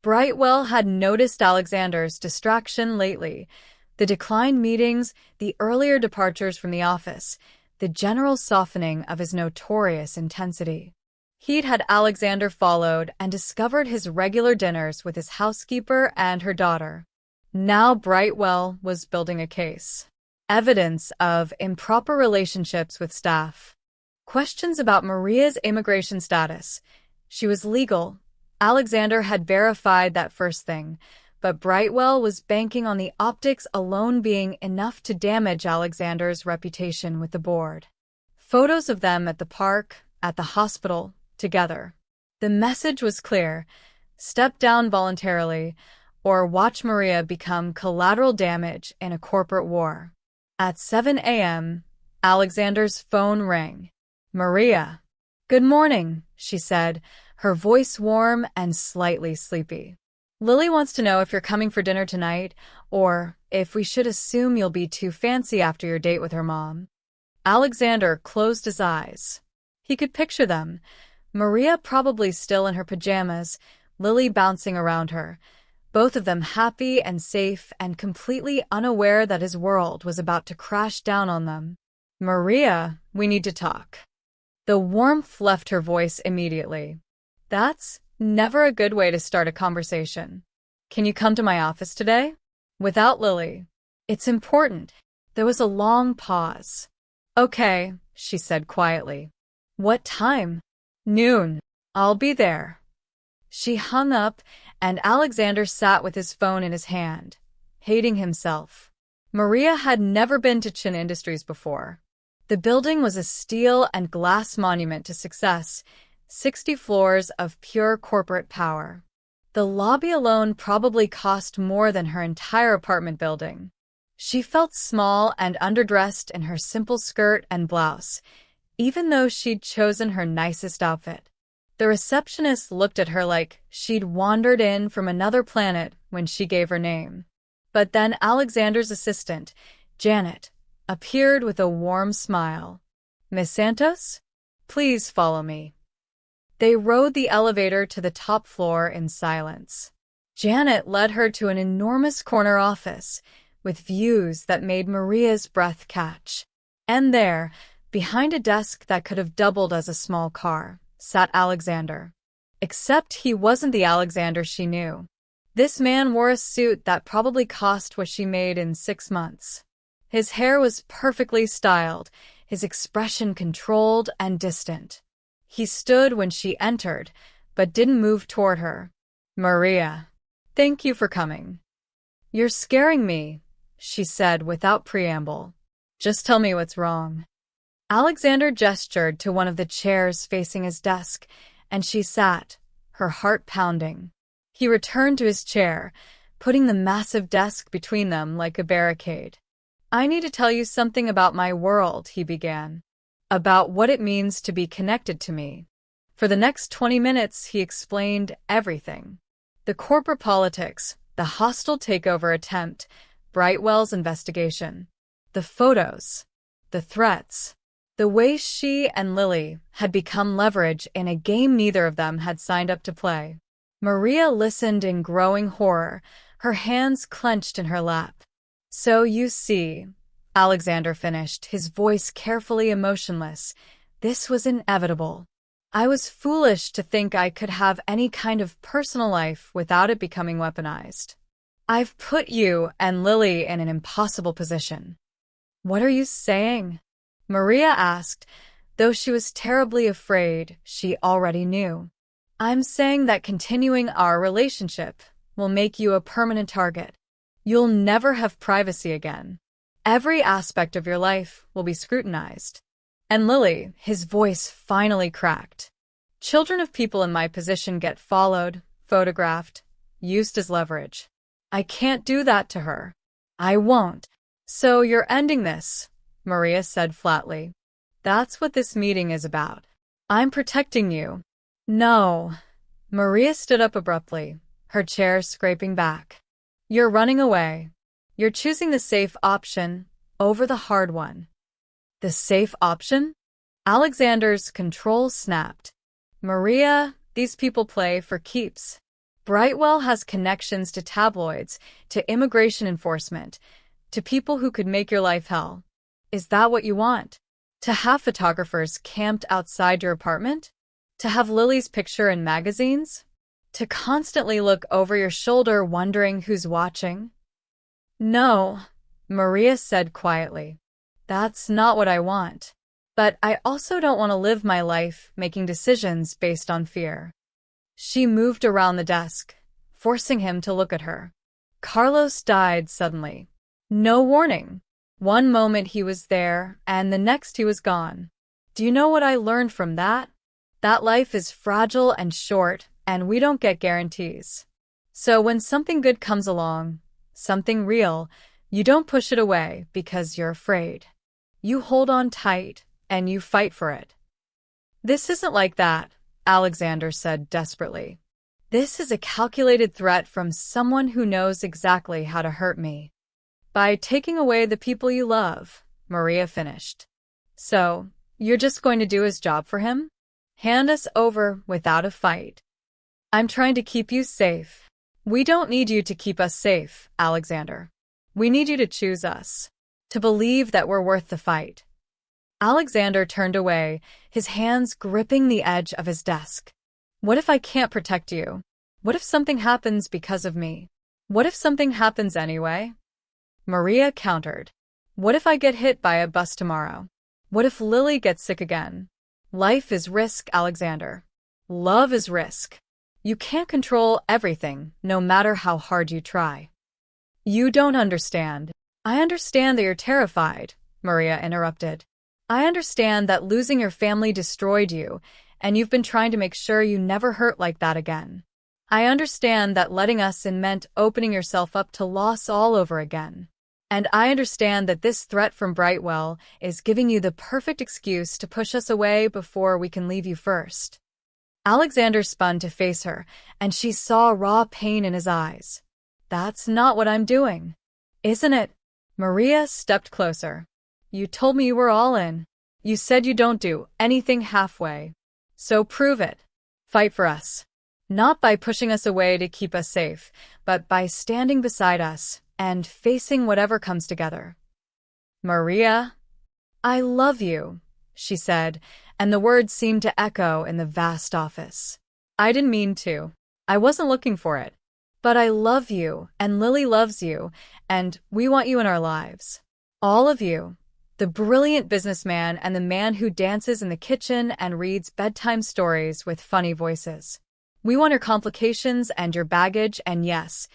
Brightwell had noticed Alexander's distraction lately, the declined meetings, the earlier departures from the office, the general softening of his notorious intensity. He'd had Alexander followed and discovered his regular dinners with his housekeeper and her daughter. Now Brightwell was building a case. Evidence of improper relationships with staff. Questions about Maria's immigration status. She was legal. Alexander had verified that first thing, but Brightwell was banking on the optics alone being enough to damage Alexander's reputation with the board. Photos of them at the park, at the hospital, together. The message was clear: step down voluntarily, or watch Maria become collateral damage in a corporate war. At 7 a.m., Alexander's phone rang. Maria. Good morning, she said, her voice warm and slightly sleepy. Lily wants to know if you're coming for dinner tonight, or if we should assume you'll be too fancy after your date with her mom. Alexander closed his eyes. He could picture them. Maria probably still in her pajamas, Lily bouncing around her, both of them happy and safe and completely unaware that his world was about to crash down on them. Maria, we need to talk. The warmth left her voice immediately. That's never a good way to start a conversation. Can you come to my office today? Without Lily. It's important. There was a long pause. Okay, she said quietly. What time? Noon. I'll be there. She hung up, and Alexander sat with his phone in his hand, hating himself. Maria had never been to Chin Industries before. The building was a steel and glass monument to success, 60 floors of pure corporate power. The lobby alone probably cost more than her entire apartment building. She felt small and underdressed in her simple skirt and blouse, even though she'd chosen her nicest outfit. The receptionist looked at her like she'd wandered in from another planet when she gave her name. But then Alexander's assistant, Janet, appeared with a warm smile. Miss Santos? Please follow me. They rode the elevator to the top floor in silence. Janet led her to an enormous corner office with views that made Maria's breath catch. And there, behind a desk that could have doubled as a small car, sat Alexander. Except he wasn't the Alexander she knew. This man wore a suit that probably cost what she made in 6 months. His hair was perfectly styled, his expression controlled and distant. He stood when she entered, but didn't move toward her. Maria, thank you for coming. You're scaring me, she said without preamble. Just tell me what's wrong. Alexander gestured to one of the chairs facing his desk, and she sat, her heart pounding. He returned to his chair, putting the massive desk between them like a barricade. I need to tell you something about my world, he began. About what it means to be connected to me. For the next 20 minutes, he explained everything. The corporate politics, the hostile takeover attempt, Brightwell's investigation, the photos, the threats, the way she and Lily had become leverage in a game neither of them had signed up to play. Maria listened in growing horror, her hands clenched in her lap. So you see, Alexander finished, his voice carefully emotionless, this was inevitable. I was foolish to think I could have any kind of personal life without it becoming weaponized. I've put you and Lily in an impossible position. What are you saying? Maria asked, though she was terribly afraid she already knew. I'm saying that continuing our relationship will make you a permanent target. You'll never have privacy again. Every aspect of your life will be scrutinized. And Lily, his voice finally cracked. Children of people in my position get followed, photographed, used as leverage. I can't do that to her. I won't. So you're ending this, Maria said flatly. That's what this meeting is about. I'm protecting you. No. Maria stood up abruptly, her chair scraping back. You're running away. You're choosing the safe option over the hard one. The safe option? Alexander's control snapped. Maria, these people play for keeps. Brightwell has connections to tabloids, to immigration enforcement, to people who could make your life hell. Is that what you want? To have photographers camped outside your apartment? To have Lily's picture in magazines? To constantly look over your shoulder wondering who's watching? No, Maria said quietly. That's not what I want. But I also don't want to live my life making decisions based on fear. She moved around the desk, forcing him to look at her. Carlos died suddenly. No warning. One moment he was there, and the next he was gone. Do you know what I learned from that? That life is fragile and short, and we don't get guarantees. So when something good comes along, something real, you don't push it away because you're afraid. You hold on tight, and you fight for it. This isn't like that, Alexander said desperately. This is a calculated threat from someone who knows exactly how to hurt me. By taking away the people you love, Maria finished. So, you're just going to do his job for him? Hand us over without a fight. I'm trying to keep you safe. We don't need you to keep us safe, Alexander. We need you to choose us. To believe that we're worth the fight. Alexander turned away, his hands gripping the edge of his desk. What if I can't protect you? What if something happens because of me? What if something happens anyway? Maria countered. What if I get hit by a bus tomorrow? What if Lily gets sick again? Life is risk, Alexander. Love is risk. You can't control everything, no matter how hard you try. You don't understand. I understand that you're terrified, Maria interrupted. I understand that losing your family destroyed you, and you've been trying to make sure you never hurt like that again. I understand that letting us in meant opening yourself up to loss all over again. And I understand that this threat from Brightwell is giving you the perfect excuse to push us away before we can leave you first. Alexander spun to face her, and she saw raw pain in his eyes. That's not what I'm doing. Isn't it? Maria stepped closer. You told me you were all in. You said you don't do anything halfway. So prove it. Fight for us. Not by pushing us away to keep us safe, but by standing beside us and facing whatever comes together. Maria, I love you, she said, and the words seemed to echo in the vast office. I didn't mean to. I wasn't looking for it. But I love you, and Lily loves you, and we want you in our lives. All of you. The brilliant businessman and the man who dances in the kitchen and reads bedtime stories with funny voices. We want your complications and your baggage and yes,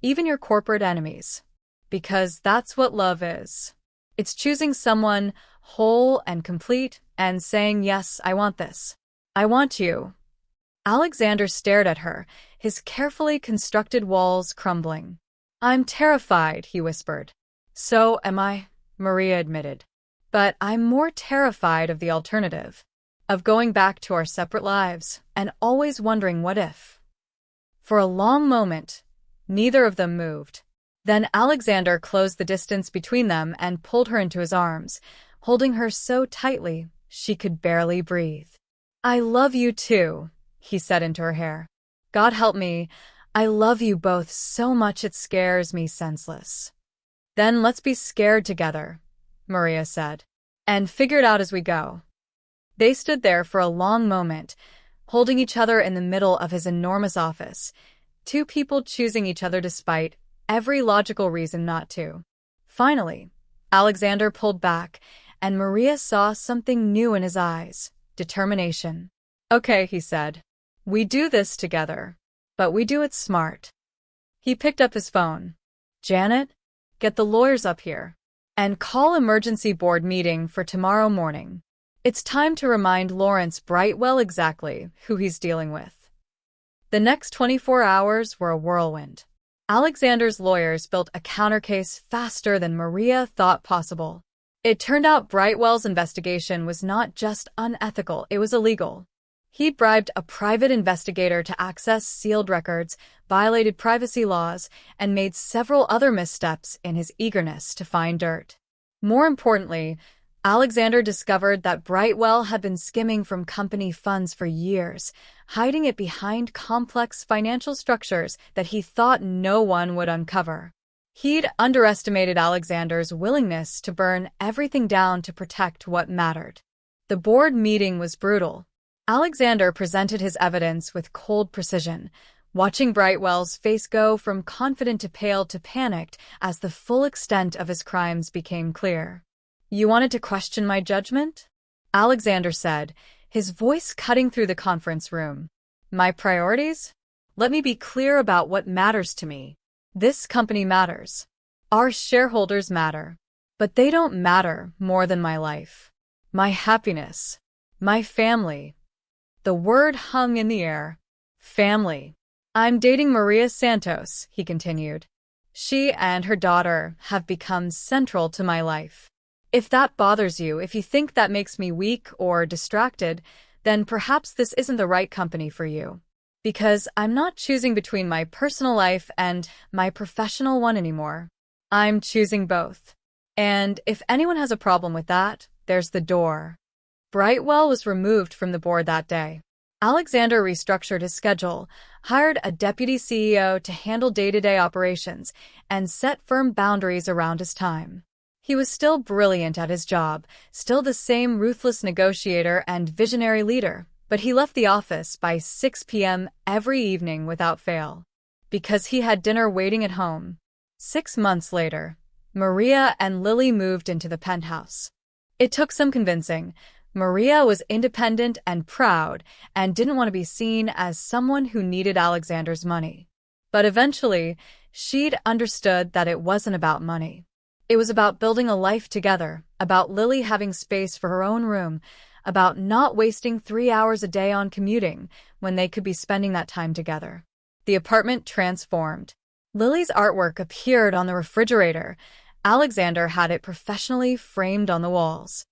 even your corporate enemies. Because that's what love is. It's choosing someone whole and complete and saying, yes, I want this. I want you. Alexander stared at her, his carefully constructed walls crumbling. I'm terrified, he whispered. So am I, Maria admitted. But I'm more terrified of the alternative. Of going back to our separate lives and always wondering what if. For a long moment, neither of them moved. Then Alexander closed the distance between them and pulled her into his arms, holding her so tightly she could barely breathe. I love you too, he said into her hair. God help me, I love you both so much it scares me senseless. Then let's be scared together, Maria said, and figure it out as we go. They stood there for a long moment, holding each other in the middle of his enormous office, two people choosing each other despite every logical reason not to. Finally, Alexander pulled back, and Maria saw something new in his eyes, determination. Okay, he said. We do this together, but we do it smart. He picked up his phone. Janet, get the lawyers up here. And call emergency board meeting for tomorrow morning. It's time to remind Lawrence Brightwell exactly who he's dealing with. The next 24 hours were a whirlwind. Alexander's lawyers built a countercase faster than Maria thought possible. It turned out Brightwell's investigation was not just unethical, it was illegal. He'd bribed a private investigator to access sealed records, violated privacy laws, and made several other missteps in his eagerness to find dirt. More importantly, Alexander discovered that Brightwell had been skimming from company funds for years, hiding it behind complex financial structures that he thought no one would uncover. He'd underestimated Alexander's willingness to burn everything down to protect what mattered. The board meeting was brutal. Alexander presented his evidence with cold precision, watching Brightwell's face go from confident to pale to panicked as the full extent of his crimes became clear. You wanted to question my judgment? Alexander said, his voice cutting through the conference room. My priorities? Let me be clear about what matters to me. This company matters. Our shareholders matter. But they don't matter more than my life. My happiness. My family. The word hung in the air. Family. I'm dating Maria Santos, he continued. She and her daughter have become central to my life. If that bothers you, if you think that makes me weak or distracted, then perhaps this isn't the right company for you. Because I'm not choosing between my personal life and my professional one anymore. I'm choosing both. And if anyone has a problem with that, there's the door. Brightwell was removed from the board that day. Alexander restructured his schedule, hired a deputy CEO to handle day-to-day operations, and set firm boundaries around his time. He was still brilliant at his job, still the same ruthless negotiator and visionary leader, but he left the office by 6 p.m. every evening without fail. Because he had dinner waiting at home. 6 months later, Maria and Lily moved into the penthouse. It took some convincing. Maria was independent and proud and didn't want to be seen as someone who needed Alexander's money. But eventually, she'd understood that it wasn't about money. It was about building a life together, about Lily having space for her own room, about not wasting 3 hours a day on commuting when they could be spending that time together. The apartment transformed. Lily's artwork appeared on the refrigerator. Alexander had it professionally framed on the walls.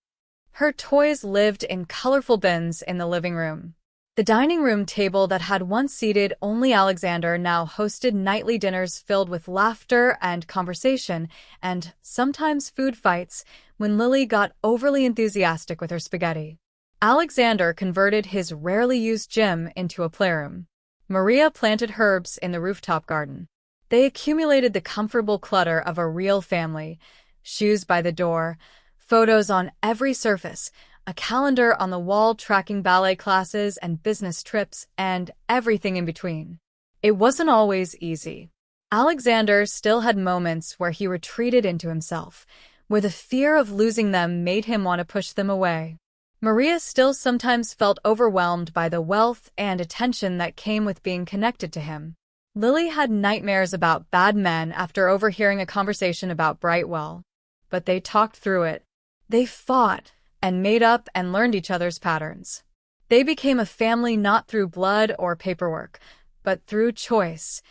Her toys lived in colorful bins in the living room. The dining room table that had once seated only Alexander now hosted nightly dinners filled with laughter and conversation, and sometimes food fights when Lily got overly enthusiastic with her spaghetti. Alexander converted his rarely used gym into a playroom. Maria planted herbs in the rooftop garden. They accumulated the comfortable clutter of a real family: shoes by the door, photos on every surface, a calendar on the wall tracking ballet classes and business trips, and everything in between. It wasn't always easy. Alexander still had moments where he retreated into himself, where the fear of losing them made him want to push them away. Maria still sometimes felt overwhelmed by the wealth and attention that came with being connected to him. Lily had nightmares about bad men after overhearing a conversation about Brightwell. But they talked through it. They fought and made up and learned each other's patterns. They became a family not through blood or paperwork, but through choice,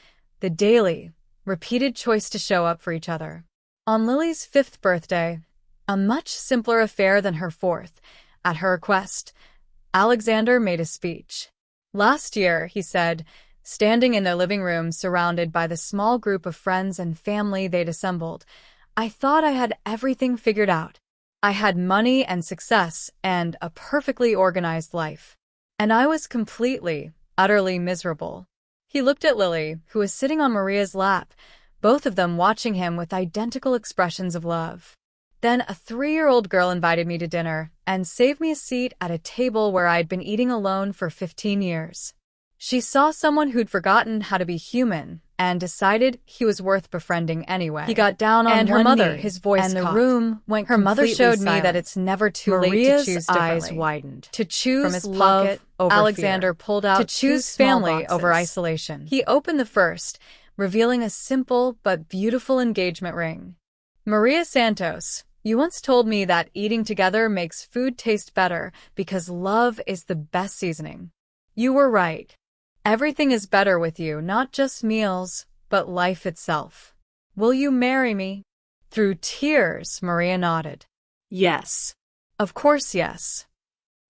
the daily, repeated choice to show up for each other. On Lily's 5th birthday, a much simpler affair than her 4th, at her request, Alexander made a speech. Last year, he said, standing in their living room surrounded by the small group of friends and family they'd assembled, I thought I had everything figured out. I had money and success and a perfectly organized life. And I was completely, utterly miserable. He looked at Lily, who was sitting on Maria's lap, both of them watching him with identical expressions of love. Then a 3-year-old girl invited me to dinner and saved me a seat at a table where I'd been eating alone for 15 years. She saw someone who'd forgotten how to be human and decided he was worth befriending anyway. He got down on her one mother, knee, his voice and the caught. room went Her mother completely showed silent. me that it's never too late Maria's to choose eyes differently. widened. To choose From his love pocket over Alexander fear. pulled out To choose 2 small family boxes. over isolation. He opened the first, revealing a simple but beautiful engagement ring. Maria Santos, you once told me that eating together makes food taste better because love is the best seasoning. You were right. Everything is better with you, not just meals, but life itself. Will you marry me? Through tears, Maria nodded. Yes. Of course, yes.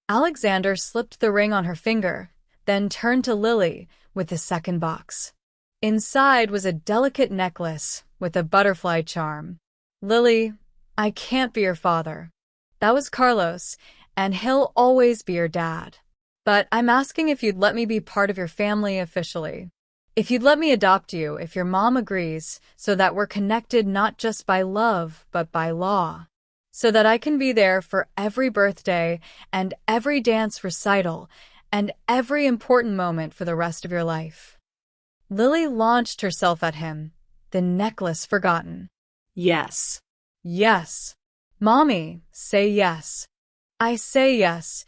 Alexander slipped the ring on her finger, then turned to Lily with the second box. Inside was a delicate necklace with a butterfly charm. Lily, I can't be your father. That was Carlos, and he'll always be your dad. But I'm asking if you'd let me be part of your family officially. If you'd let me adopt you, if your mom agrees, so that we're connected not just by love, but by law. So that I can be there for every birthday and every dance recital and every important moment for the rest of your life. Lily launched herself at him, the necklace forgotten. Yes. Yes. Mommy, say yes. I say yes.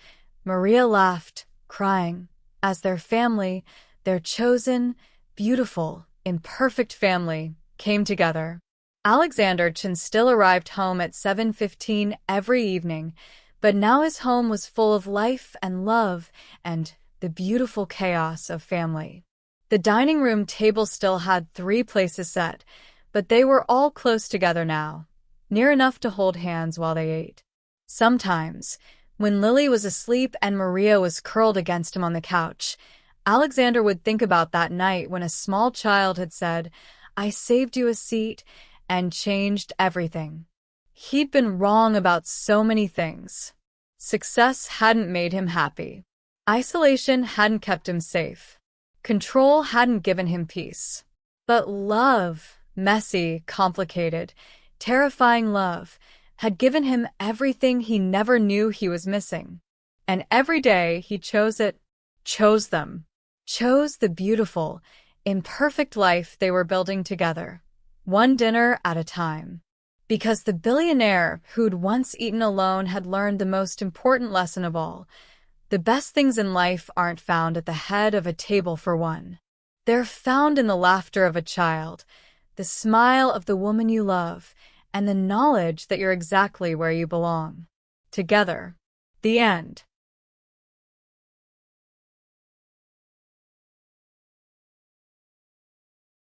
Maria laughed, crying, as their family, their chosen, beautiful, imperfect family, came together. Alexander Chin still arrived home at 7:15 every evening, but now his home was full of life and love and the beautiful chaos of family. The dining room table still had 3 places set, but they were all close together now, near enough to hold hands while they ate. Sometimes, When Lily was asleep and Maria was curled against him on the couch, Alexander would think about that night when a small child had said, "I saved you a seat," and changed everything. He'd been wrong about so many things. Success hadn't made him happy. Isolation hadn't kept him safe. Control hadn't given him peace. But love, messy, complicated, terrifying love, had given him everything he never knew he was missing. And every day he chose it, chose them, chose the beautiful, imperfect life they were building together, one dinner at a time. Because the billionaire who'd once eaten alone had learned the most important lesson of all: the best things in life aren't found at the head of a table for one. They're found in the laughter of a child, the smile of the woman you love, and the knowledge that you're exactly where you belong. Together. The end.